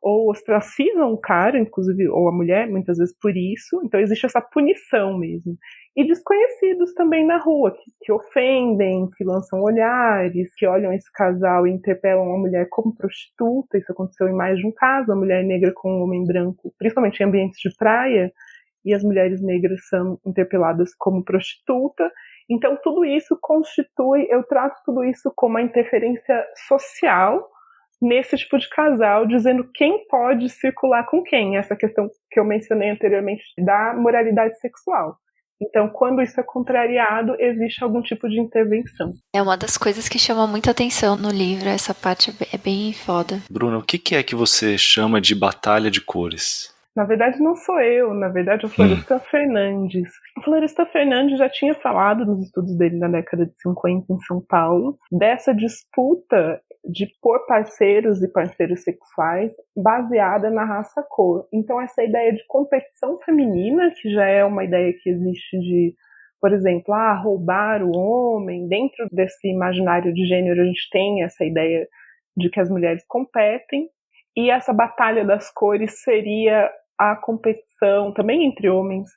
ou ostracizam o cara, inclusive, ou a mulher, muitas vezes por isso. Então existe essa punição mesmo. E desconhecidos também na rua, que ofendem, que lançam olhares, que olham esse casal e interpelam uma mulher como prostituta. Isso aconteceu em mais de um caso, a mulher negra com um homem branco, principalmente em ambientes de praia, e as mulheres negras são interpeladas como prostituta. Então tudo isso constitui, eu trato tudo isso como uma interferência social nesse tipo de casal, dizendo quem pode circular com quem, essa questão que eu mencionei anteriormente da moralidade sexual. Então, quando isso é contrariado, existe algum tipo de intervenção. É uma das coisas que chama muita atenção no livro, essa parte é bem foda. Bruna, o que é que você chama de batalha de cores? Na verdade, não sou eu, na verdade é o Florestan Fernandes. O Florestan Fernandes já tinha falado nos estudos dele na década de 50 em São Paulo, dessa disputa de por parceiros e parceiros sexuais baseada na raça-cor. Então essa ideia de competição feminina, que já é uma ideia que existe de, por exemplo, roubar o homem, dentro desse imaginário de gênero a gente tem essa ideia de que as mulheres competem, e essa batalha das cores seria a competição também entre homens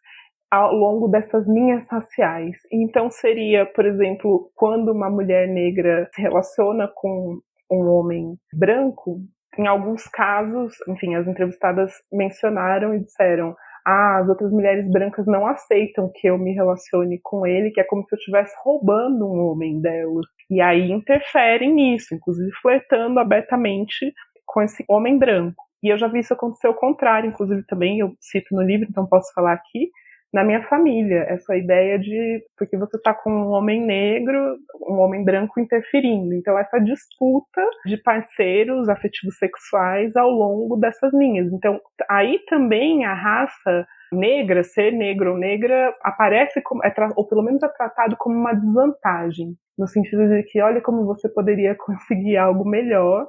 ao longo dessas linhas raciais. Então seria, por exemplo, quando uma mulher negra se relaciona com um homem branco, em alguns casos, enfim, as entrevistadas mencionaram e disseram: as outras mulheres brancas não aceitam que eu me relacione com ele, que é como se eu estivesse roubando um homem delas. E aí interferem nisso, inclusive flertando abertamente com esse homem branco. E eu já vi isso acontecer ao contrário, inclusive também, eu cito no livro, então posso falar aqui, na minha família, essa ideia de, porque você está com um homem negro, um homem branco interferindo. Então essa disputa de parceiros afetivos sexuais ao longo dessas linhas. Então aí também a raça negra, ser negro ou negra, aparece como, ou pelo menos é tratado como uma desvantagem, no sentido de que olha como você poderia conseguir algo melhor,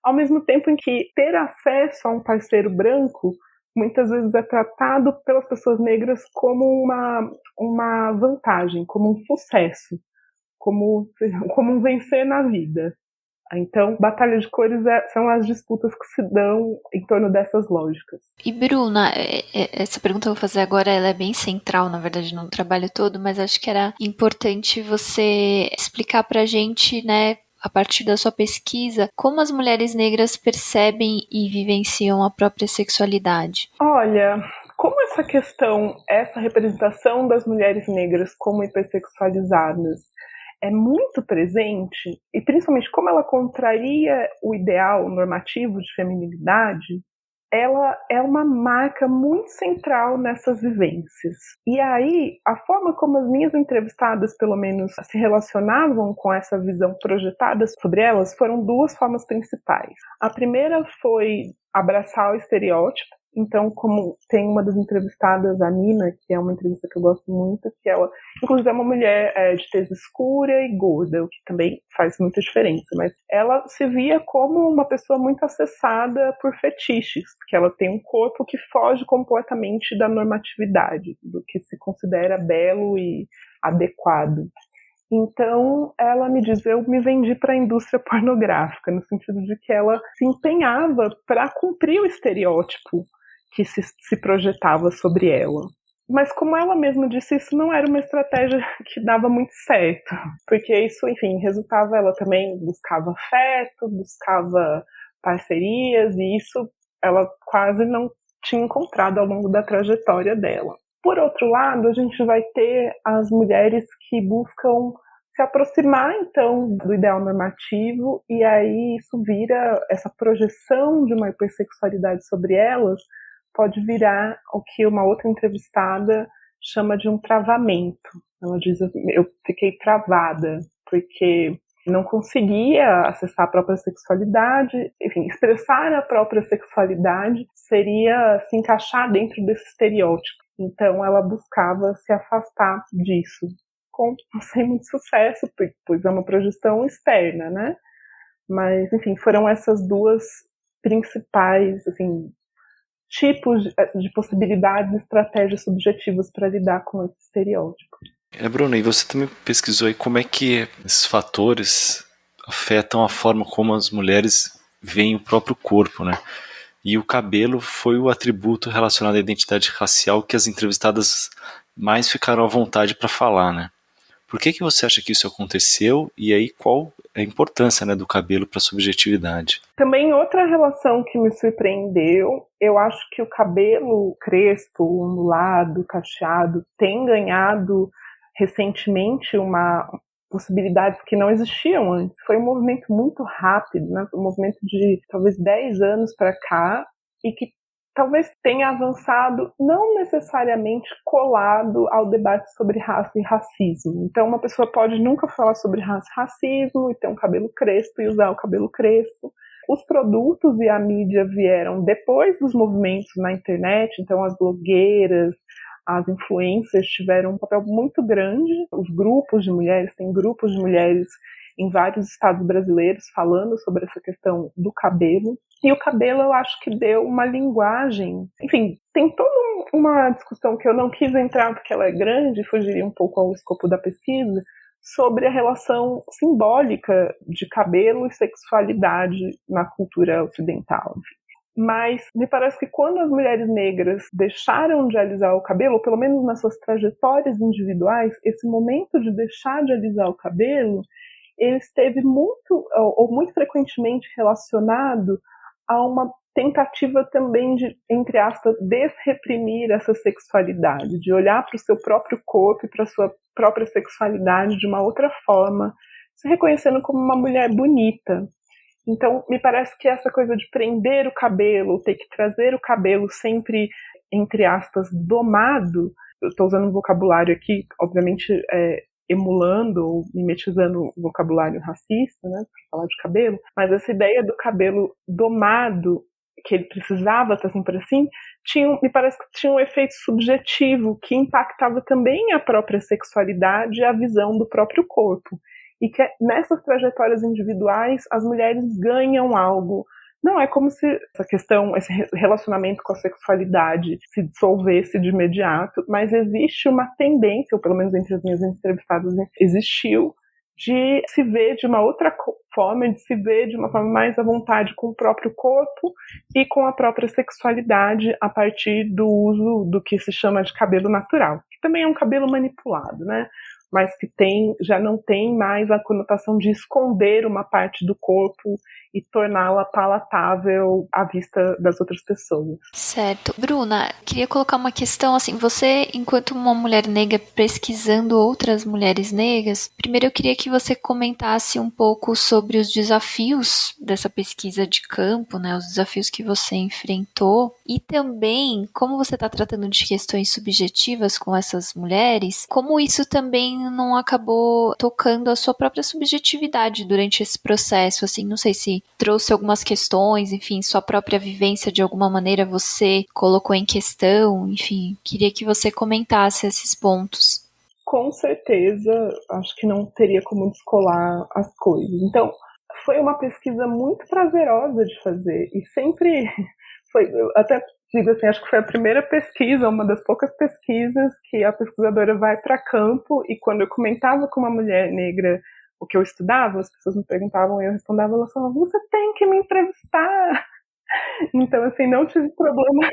ao mesmo tempo em que ter acesso a um parceiro branco muitas vezes é tratado pelas pessoas negras como uma vantagem, como um sucesso, como um vencer na vida. Então, batalha de cores são as disputas que se dão em torno dessas lógicas. E Bruna, essa pergunta que eu vou fazer agora, ela é bem central, na verdade, no trabalho todo, mas acho que era importante você explicar pra gente, né, a partir da sua pesquisa, como as mulheres negras percebem e vivenciam a própria sexualidade? Olha, como essa representação das mulheres negras como hipersexualizadas é muito presente, e principalmente como ela contraria o ideal normativo de feminilidade, ela é uma marca muito central nessas vivências. E aí, a forma como as minhas entrevistadas, pelo menos, se relacionavam com essa visão projetada sobre elas, foram duas formas principais. A primeira foi abraçar o estereótipo. Então, como tem uma das entrevistadas, a Nina, que é uma entrevista que eu gosto muito, que ela, inclusive, é uma mulher de tez escura e gorda, o que também faz muita diferença, mas ela se via como uma pessoa muito acessada por fetiches, porque ela tem um corpo que foge completamente da normatividade, do que se considera belo e adequado. Então, ela me diz, eu me vendi para a indústria pornográfica, no sentido de que ela se empenhava para cumprir o estereótipo que se projetava sobre ela. Mas como ela mesma disse, isso não era uma estratégia que dava muito certo, porque isso, enfim, resultava, ela também buscava afeto, buscava parcerias, e isso ela quase não tinha encontrado ao longo da trajetória dela. Por outro lado, a gente vai ter as mulheres que buscam se aproximar, então, do ideal normativo, e aí isso vira, essa projeção de uma hipersexualidade sobre elas, pode virar o que uma outra entrevistada chama de um travamento. Ela diz, eu fiquei travada, porque não conseguia acessar a própria sexualidade, enfim, expressar a própria sexualidade seria se encaixar dentro desse estereótipo. Então ela buscava se afastar disso, sem muito sucesso, pois é uma projeção externa, né? Mas, enfim, foram essas duas principais, assim, tipos de possibilidades e estratégias subjetivas para lidar com esse estereótipo. Bruna, e você também pesquisou aí como é que esses fatores afetam a forma como as mulheres veem o próprio corpo, né? E o cabelo foi o atributo relacionado à identidade racial que as entrevistadas mais ficaram à vontade para falar, né? Por que você acha que isso aconteceu? E aí qual é a importância, né, do cabelo para a subjetividade? Também outra relação que me surpreendeu, eu acho que o cabelo crespo, ondulado, cacheado, tem ganhado recentemente uma possibilidades que não existiam antes. Foi um movimento muito rápido, né? Um movimento de talvez 10 anos para cá, e que talvez tenha avançado não necessariamente colado ao debate sobre raça e racismo. Então uma pessoa pode nunca falar sobre raça e racismo e ter um cabelo crespo e usar o cabelo crespo. Os produtos e a mídia vieram depois dos movimentos na internet, então as blogueiras, as influências tiveram um papel muito grande. Os grupos de mulheres, tem grupos de mulheres em vários estados brasileiros falando sobre essa questão do cabelo. E o cabelo, eu acho que deu uma linguagem. Enfim, tem toda uma discussão que eu não quis entrar porque ela é grande, fugiria um pouco ao escopo da pesquisa, sobre a relação simbólica de cabelo e sexualidade na cultura ocidental. Mas me parece que quando as mulheres negras deixaram de alisar o cabelo, ou pelo menos nas suas trajetórias individuais, esse momento de deixar de alisar o cabelo, ele esteve muito, ou muito frequentemente relacionado a uma tentativa também de, entre aspas, desreprimir essa sexualidade, de olhar para o seu próprio corpo e para a sua própria sexualidade de uma outra forma, se reconhecendo como uma mulher bonita. Então, me parece que essa coisa de prender o cabelo, ter que trazer o cabelo sempre, entre aspas, domado, eu estou usando um vocabulário aqui, obviamente, emulando ou mimetizando o vocabulário racista, né, para falar de cabelo, mas essa ideia do cabelo domado, que ele precisava estar sempre assim, me parece que tinha um efeito subjetivo que impactava também a própria sexualidade e a visão do próprio corpo. E que nessas trajetórias individuais as mulheres ganham algo. Não é como se essa questão, esse relacionamento com a sexualidade se dissolvesse de imediato, mas existe uma tendência, ou pelo menos entre as minhas entrevistadas existiu, de se ver de uma outra forma, de se ver de uma forma mais à vontade com o próprio corpo e com a própria sexualidade a partir do uso do que se chama de cabelo natural, que também é um cabelo manipulado, né? Mas que já não tem mais a conotação de esconder uma parte do corpo e torná-la palatável à vista das outras pessoas. Certo. Bruna, queria colocar uma questão assim, você, enquanto uma mulher negra pesquisando outras mulheres negras, primeiro eu queria que você comentasse um pouco sobre os desafios dessa pesquisa de campo, né, os desafios que você enfrentou, e também como você está tratando de questões subjetivas com essas mulheres, como isso também não acabou tocando a sua própria subjetividade durante esse processo, assim, não sei se trouxe algumas questões, enfim, sua própria vivência de alguma maneira você colocou em questão, enfim, queria que você comentasse esses pontos. Com certeza, acho que não teria como descolar as coisas. Então, foi uma pesquisa muito prazerosa de fazer e sempre foi, eu até digo assim, acho que foi a primeira pesquisa, uma das poucas pesquisas que a pesquisadora vai para campo, e quando eu comentava com uma mulher negra o que eu estudava, as pessoas me perguntavam e eu respondava, elas falavam, você tem que me entrevistar. Então, assim, não tive problema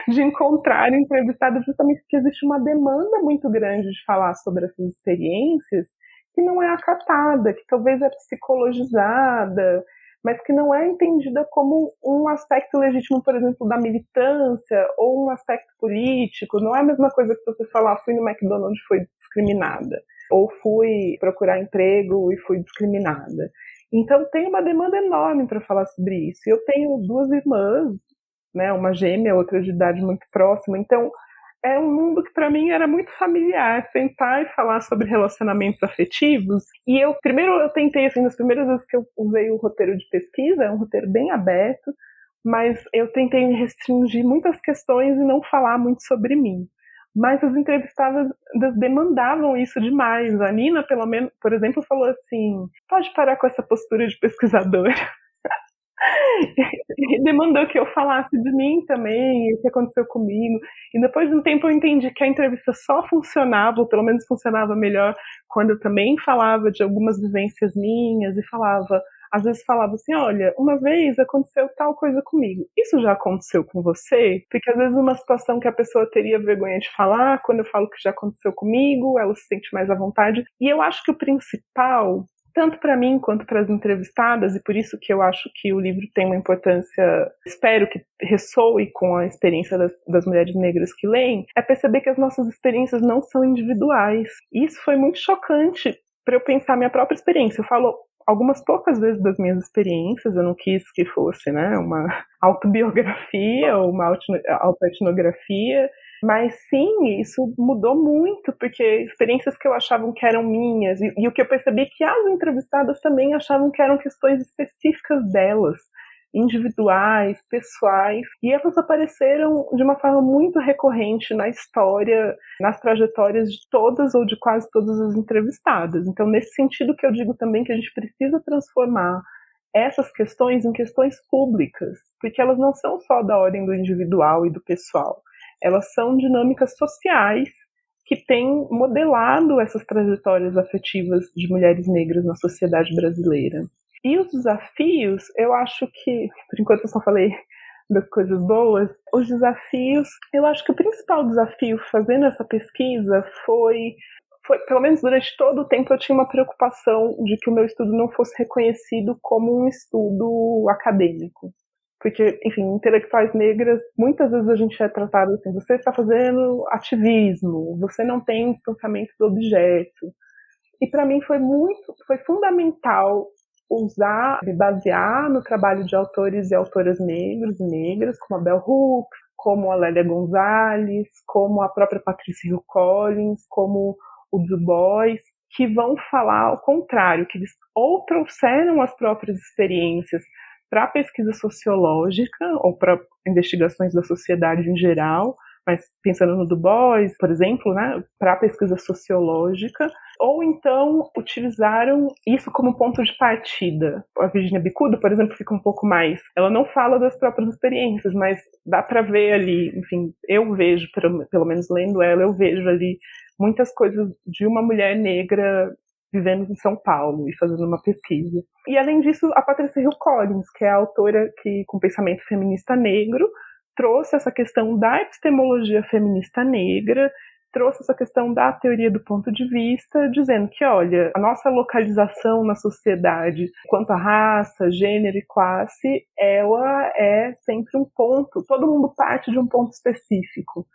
de encontrar entrevistadas, justamente porque existe uma demanda muito grande de falar sobre essas experiências que não é acatada, que talvez é psicologizada, mas que não é entendida como um aspecto legítimo, por exemplo, da militância ou um aspecto político. Não é a mesma coisa que você falar, fui no McDonald's e fui discriminada, ou fui procurar emprego e fui discriminada. Então tem uma demanda enorme para falar sobre isso. Eu tenho 2 irmãs, né, uma gêmea, outra de idade muito próxima, então é um mundo que para mim era muito familiar, sentar e falar sobre relacionamentos afetivos. E eu tentei, assim, nas primeiras vezes que eu usei o roteiro de pesquisa, é um roteiro bem aberto, mas eu tentei restringir muitas questões e não falar muito sobre mim. Mas as entrevistadas demandavam isso demais. A Nina, pelo menos, por exemplo, falou assim: pode parar com essa postura de pesquisadora. E demandou que eu falasse de mim também, o que aconteceu comigo. E depois de um tempo eu entendi que a entrevista só funcionava, ou pelo menos funcionava melhor, quando eu também falava de algumas vivências minhas e às vezes falava assim, olha, uma vez aconteceu tal coisa comigo. Isso já aconteceu com você? Porque às vezes uma situação que a pessoa teria vergonha de falar, quando eu falo que já aconteceu comigo, ela se sente mais à vontade. E eu acho que o principal, tanto para mim quanto para as entrevistadas, e por isso que eu acho que o livro tem uma importância, espero que ressoe com a experiência das mulheres negras que leem, é perceber que as nossas experiências não são individuais. E isso foi muito chocante para eu pensar minha própria experiência. Eu falo algumas poucas vezes das minhas experiências, eu não quis que fosse, né, uma autobiografia ou uma autoetnografia, mas sim, isso mudou muito, porque experiências que eu achava que eram minhas, e o que eu percebi que as entrevistadas também achavam que eram questões específicas delas, individuais, pessoais, e elas apareceram de uma forma muito recorrente na história, nas trajetórias de todas ou de quase todas as entrevistadas. Então, nesse sentido que eu digo também que a gente precisa transformar essas questões em questões públicas, porque elas não são só da ordem do individual e do pessoal. Elas são dinâmicas sociais que têm modelado essas trajetórias afetivas de mulheres negras na sociedade brasileira. E os desafios, eu acho que, por enquanto eu só falei das coisas boas, os desafios, eu acho que o principal desafio fazendo essa pesquisa foi, pelo menos durante todo o tempo, eu tinha uma preocupação de que o meu estudo não fosse reconhecido como um estudo acadêmico. Porque, enfim, intelectuais negras, muitas vezes a gente é tratado assim, você está fazendo ativismo, você não tem pensamento do objeto. E para mim foi fundamental me basear no trabalho de autores e autoras negros e negras, como a Bell Hooks, como a Lélia Gonzalez, como a própria Patricia Hill Collins, como o Du Bois, que vão falar ao contrário, que eles ou trouxeram as próprias experiências para a pesquisa sociológica ou para investigações da sociedade em geral, mas pensando no Du Bois, por exemplo, né, para a pesquisa sociológica, ou então utilizaram isso como ponto de partida. A Virginia Bicudo, por exemplo, fica um pouco mais... Ela não fala das próprias experiências, mas dá para ver ali, enfim, eu vejo, pelo menos lendo ela, eu vejo ali muitas coisas de uma mulher negra vivendo em São Paulo e fazendo uma pesquisa. E além disso, a Patricia Hill Collins, que é a autora que, com pensamento feminista negro, trouxe essa questão da epistemologia feminista negra, trouxe essa questão da teoria do ponto de vista, dizendo que, olha, a nossa localização na sociedade, quanto a raça, gênero e classe, ela é sempre um ponto, todo mundo parte de um ponto específico.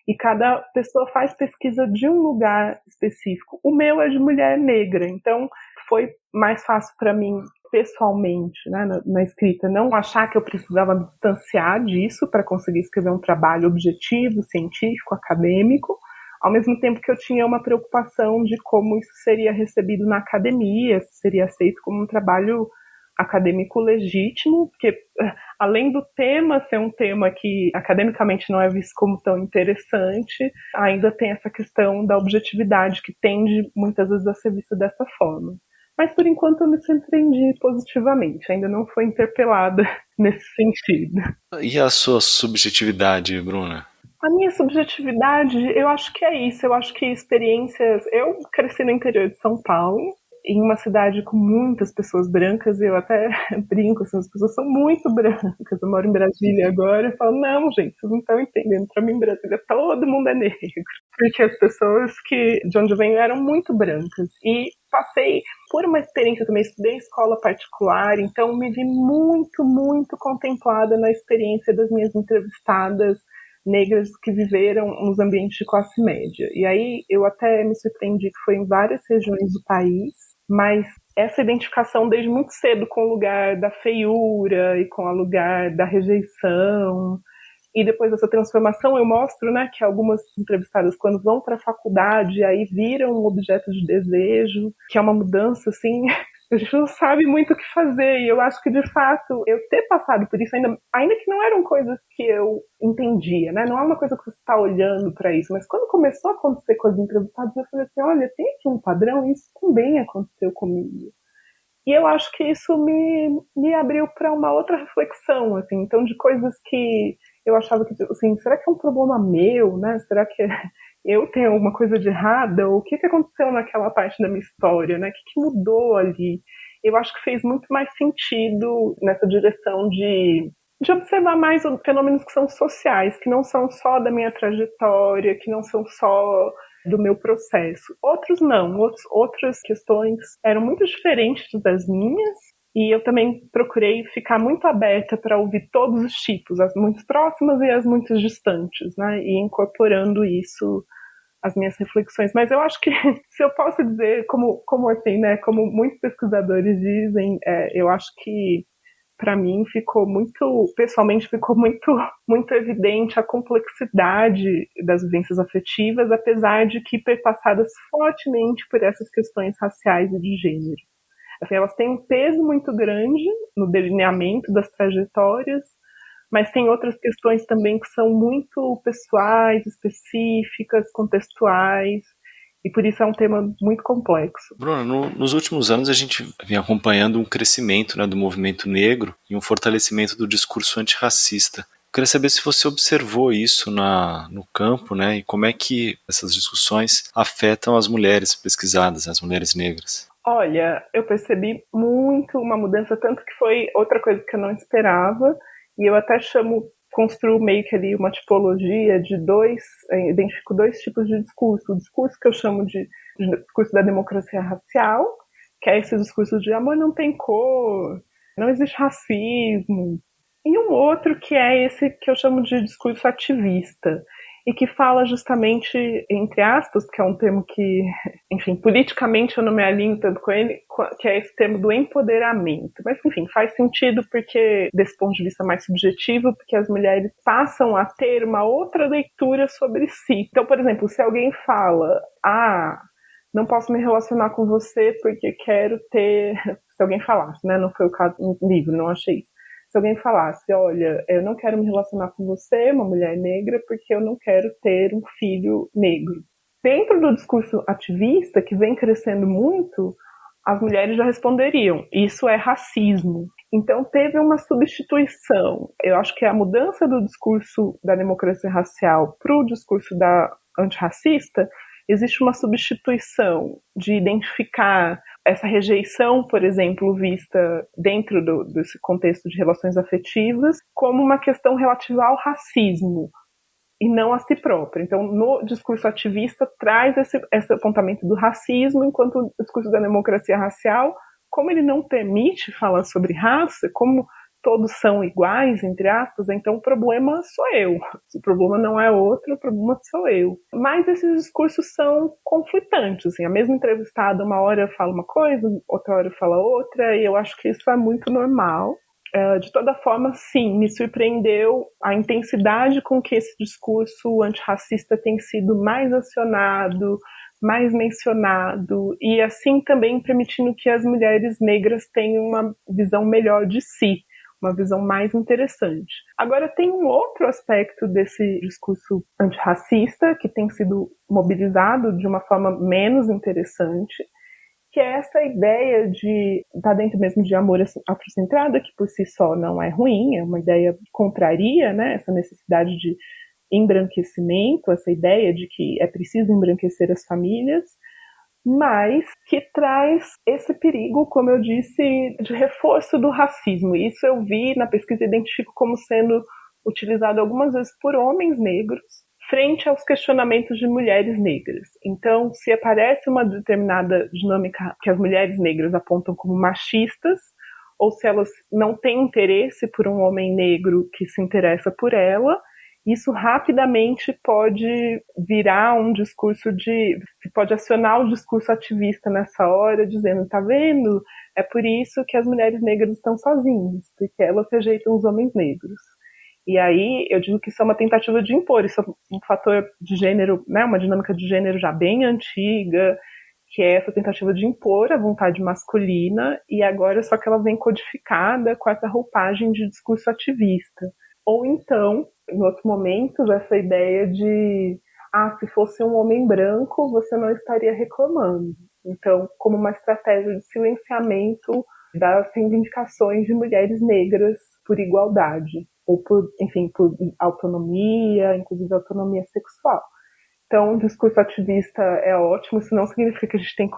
E cada pessoa faz pesquisa de um lugar específico. O meu é de mulher negra, então foi mais fácil para mim, pessoalmente, né, na escrita, não achar que eu precisava me distanciar disso para conseguir escrever um trabalho objetivo, científico, acadêmico, ao mesmo tempo que eu tinha uma preocupação de como isso seria recebido na academia, se seria aceito como um trabalho acadêmico legítimo, porque além do tema ser um tema que academicamente não é visto como tão interessante, ainda tem essa questão da objetividade que tende muitas vezes a ser vista dessa forma. Mas por enquanto eu me surpreendi positivamente, ainda não foi interpelada nesse sentido. E a sua subjetividade, Bruna? A minha subjetividade, eu acho que é isso, eu acho que experiências... Eu cresci no interior de São Paulo, em uma cidade com muitas pessoas brancas, e eu até brinco, assim, as pessoas são muito brancas. Eu moro em Brasília agora, eu falo, não, gente, vocês não estão entendendo, para mim, Brasília, todo mundo é negro. Porque as pessoas de onde eu venho eram muito brancas. E passei por uma experiência também, estudei em escola particular, então me vi muito, muito contemplada na experiência das minhas entrevistadas negras que viveram nos ambientes de classe média. E aí eu até me surpreendi que foi em várias regiões do país, mas essa identificação desde muito cedo com o lugar da feiura e com o lugar da rejeição. E depois dessa transformação eu mostro, né, que algumas entrevistadas, quando vão para a faculdade, aí viram um objeto de desejo, que é uma mudança, assim, a gente não sabe muito o que fazer. E eu acho que, de fato, eu ter passado por isso, ainda que não eram coisas que eu entendia, né, não é uma coisa que você está olhando para isso, mas quando começou a acontecer com as entrevistadas, eu falei assim, olha, tem aqui um padrão, e isso também aconteceu comigo. E eu acho que isso me abriu para uma outra reflexão, assim, então, de coisas que eu achava que, assim, será que é um problema meu, né? Será que eu tenho alguma coisa de errada? Ou o que aconteceu naquela parte da minha história, né? O que mudou ali? Eu acho que fez muito mais sentido nessa direção de observar mais os fenômenos que são sociais, que não são só da minha trajetória, que não são só do meu processo. Outros não, outras questões eram muito diferentes das minhas, e eu também procurei ficar muito aberta para ouvir todos os tipos, as muito próximas e as muito distantes, né? E incorporando isso às minhas reflexões. Mas eu acho que, se eu posso dizer, como assim, né? Como muitos pesquisadores dizem, eu acho que para mim pessoalmente ficou muito evidente a complexidade das vivências afetivas, apesar de que perpassadas fortemente por essas questões raciais e de gênero. Assim, elas têm um peso muito grande no delineamento das trajetórias, mas tem outras questões também que são muito pessoais, específicas, contextuais, e por isso é um tema muito complexo. Bruna, nos últimos anos a gente vem acompanhando um crescimento, né, do movimento negro e um fortalecimento do discurso antirracista. Eu queria saber se você observou isso no campo, né, e como é que essas discussões afetam as mulheres pesquisadas, as mulheres negras. Olha, eu percebi muito uma mudança, tanto que foi outra coisa que eu não esperava, e eu até construo meio que ali uma tipologia de identifico dois tipos de discurso. O discurso que eu chamo de discurso da democracia racial, que é esse discurso de amor não tem cor, não existe racismo, e um outro que é esse que eu chamo de discurso ativista, e que fala justamente, entre aspas, que é um termo que, enfim, politicamente eu não me alinho tanto com ele, que é esse termo do empoderamento. Mas, enfim, faz sentido porque, desse ponto de vista mais subjetivo, porque as mulheres passam a ter uma outra leitura sobre si. Então, por exemplo, se alguém fala, não posso me relacionar com você porque quero ter... Se alguém falasse, né? Não foi o caso no livro, não achei isso. Se alguém falasse, olha, eu não quero me relacionar com você, uma mulher negra, porque eu não quero ter um filho negro. Dentro do discurso ativista, que vem crescendo muito, as mulheres já responderiam, isso é racismo. Então teve uma substituição. Eu acho que a mudança do discurso da democracia racial para o discurso antirracista, existe uma substituição de identificar essa rejeição, por exemplo, vista dentro desse contexto de relações afetivas, como uma questão relativa ao racismo e não a si própria. Então, no discurso ativista, traz esse apontamento do racismo, enquanto o discurso da democracia racial, como ele não permite falar sobre raça, como todos são iguais, entre aspas, então o problema sou eu. Se o problema não é outro, o problema sou eu. Mas esses discursos são conflitantes. Assim, a mesma entrevistada, uma hora fala uma coisa, outra hora fala outra, e eu acho que isso é muito normal. De toda forma, sim, me surpreendeu a intensidade com que esse discurso antirracista tem sido mais acionado, mais mencionado, e assim também permitindo que as mulheres negras tenham uma visão melhor de si, uma visão mais interessante. Agora, tem um outro aspecto desse discurso antirracista que tem sido mobilizado de uma forma menos interessante, que é essa ideia de estar dentro mesmo de amor afrocentrado, que por si só não é ruim, é uma ideia que contraria, né, essa necessidade de embranquecimento, essa ideia de que é preciso embranquecer as famílias, mas que traz esse perigo, como eu disse, de reforço do racismo. Isso eu vi na pesquisa, identifico como sendo utilizado algumas vezes por homens negros frente aos questionamentos de mulheres negras. Então, se aparece uma determinada dinâmica que as mulheres negras apontam como machistas, ou se elas não têm interesse por um homem negro que se interessa por ela, isso rapidamente pode virar um discurso pode acionar o discurso ativista nessa hora, dizendo, tá vendo? É por isso que as mulheres negras estão sozinhas, porque elas rejeitam os homens negros. E aí eu digo que isso é uma tentativa de impor, isso é um fator de gênero, né, uma dinâmica de gênero já bem antiga, que é essa tentativa de impor a vontade masculina, e agora só que ela vem codificada com essa roupagem de discurso ativista. Ou então, em outros momentos, essa ideia de se fosse um homem branco, você não estaria reclamando. Então, como uma estratégia de silenciamento das reivindicações de mulheres negras por igualdade, ou por autonomia, inclusive autonomia sexual. Então, o discurso ativista é ótimo, isso não significa que a gente tem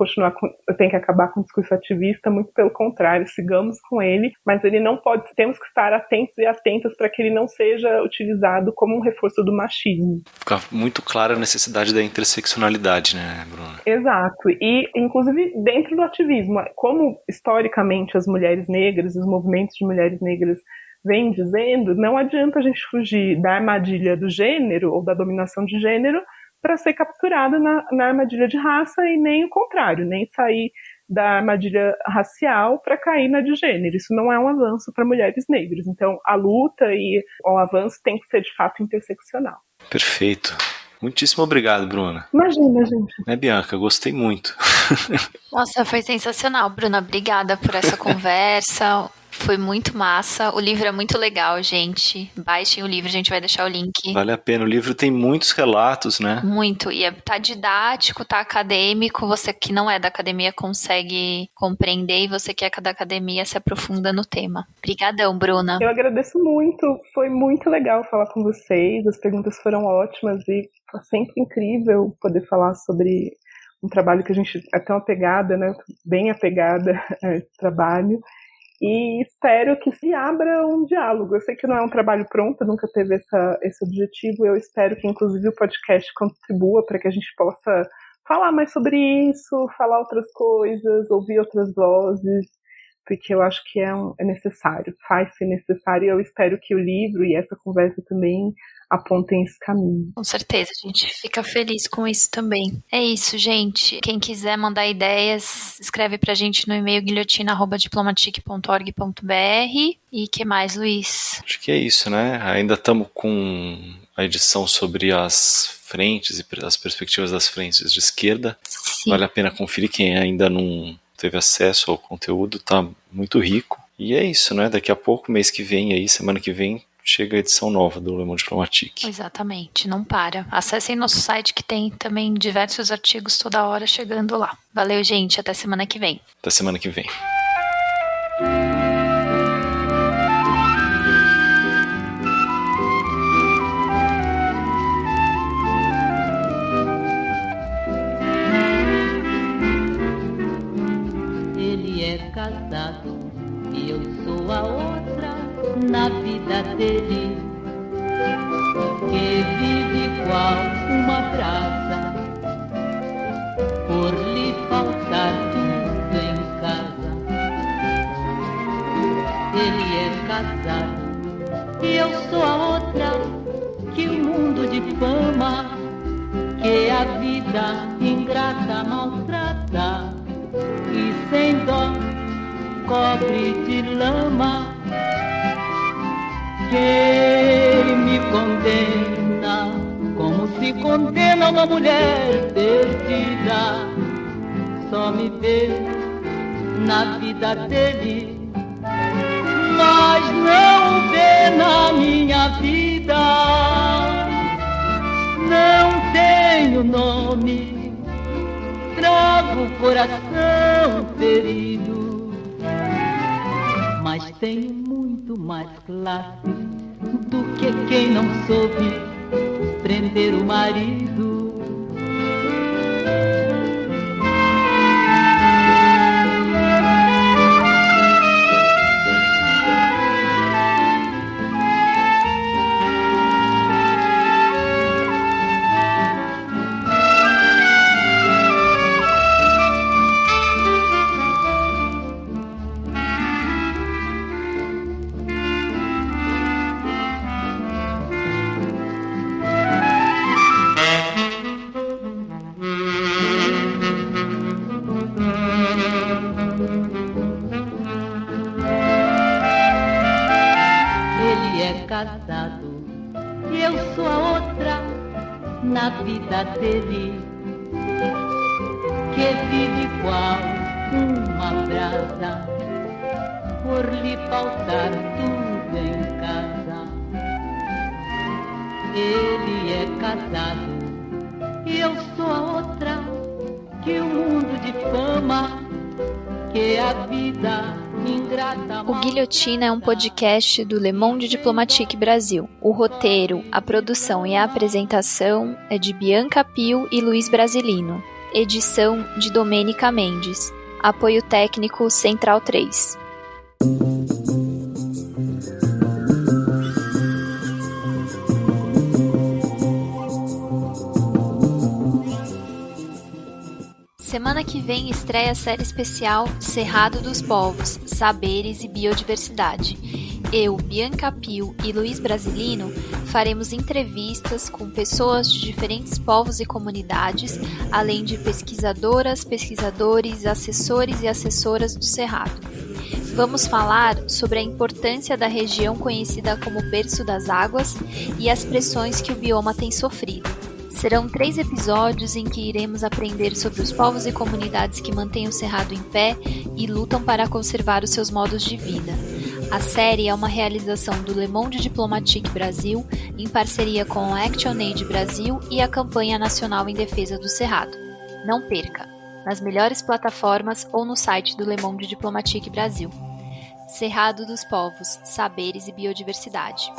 que acabar com o discurso ativista, muito pelo contrário, sigamos com ele, mas ele não pode, temos que estar atentos e atentas para que ele não seja utilizado como um reforço do machismo. Fica muito clara a necessidade da interseccionalidade, né, Bruna? Exato, e inclusive dentro do ativismo, como historicamente as mulheres negras, os movimentos de mulheres negras vêm dizendo, não adianta a gente fugir da armadilha do gênero ou da dominação de gênero para ser capturada na armadilha de raça, e nem o contrário, nem sair da armadilha racial para cair na de gênero. Isso não é um avanço para mulheres negras. Então, a luta e o avanço tem que ser, de fato, interseccional. Perfeito. Muitíssimo obrigado, Bruna. Imagina, gente. Né, Bianca? Gostei muito. Nossa, foi sensacional, Bruna. Obrigada por essa conversa. Foi muito massa. O livro é muito legal, gente. Baixem o livro, a gente vai deixar o link. Vale a pena. O livro tem muitos relatos, né? Muito. E tá didático, tá acadêmico. Você que não é da academia consegue compreender, e você que é da academia se aprofunda no tema. Obrigadão, Bruna. Eu agradeço muito. Foi muito legal falar com vocês. As perguntas foram ótimas e foi sempre incrível poder falar sobre um trabalho que a gente é tão apegada, né? Bem apegada a esse trabalho. E espero que se abra um diálogo. Eu sei que não é um trabalho pronto, nunca teve esse objetivo. Eu espero que, inclusive, o podcast contribua para que a gente possa falar mais sobre isso, falar outras coisas, ouvir outras vozes, porque eu acho que é necessário, faz-se necessário. E eu espero que o livro e essa conversa também apontem esse caminho. Com certeza, a gente fica feliz com isso também. É isso, gente. Quem quiser mandar ideias, escreve pra gente no e-mail guilhotina@diplomatique.org.br. E que mais, Luiz? Acho que é isso, né? Ainda estamos com a edição sobre as frentes e as perspectivas das frentes de esquerda. Sim. Vale a pena conferir quem ainda não teve acesso ao conteúdo, tá muito rico. E é isso, né? Daqui a pouco, mês que vem aí, semana que vem, chega a edição nova do Le Monde Diplomatique. Exatamente, não para. Acessem nosso site que tem também diversos artigos toda hora chegando lá. Valeu, gente. Até semana que vem. Até semana que vem. Ele é casado e eu sou a outra na vida dele, que vive qual uma brasa, por lhe faltar tudo em casa. Ele é casado e eu sou a outra que o mundo difama, que a vida ingrata maltrata e sem dó cobre de lama. Quem me condena, como se condena uma mulher perdida, só me vê na vida dele, mas não vê na minha vida. Não tenho nome, trago o coração ferido, mas tenho muito mais classe do que quem não soube prender o marido. casado e eu sou a outra na vida dele, que vive igual uma brasa, por lhe faltar tudo em casa. Ele é casado e eu sou a outra, que o mundo de fama, que a vida ingrata. O Guilhotina é um podcast do Le Monde Diplomatique Brasil. O roteiro, a produção e a apresentação é de Bianca Pio e Luiz Brasilino. Edição de Domênica Mendes. Apoio técnico Central 3. Semana que vem estreia a série especial Cerrado dos Povos, Saberes e Biodiversidade. Eu, Bianca Pio e Luiz Brasilino faremos entrevistas com pessoas de diferentes povos e comunidades, além de pesquisadoras, pesquisadores, assessores e assessoras do Cerrado. Vamos falar sobre a importância da região conhecida como Berço das Águas e as pressões que o bioma tem sofrido. Serão 3 episódios em que iremos aprender sobre os povos e comunidades que mantêm o Cerrado em pé e lutam para conservar os seus modos de vida. A série é uma realização do Le Monde Diplomatique Brasil, em parceria com o ActionAid Brasil e a Campanha Nacional em Defesa do Cerrado. Não perca! Nas melhores plataformas ou no site do Le Monde Diplomatique Brasil. Cerrado dos Povos, Saberes e Biodiversidade.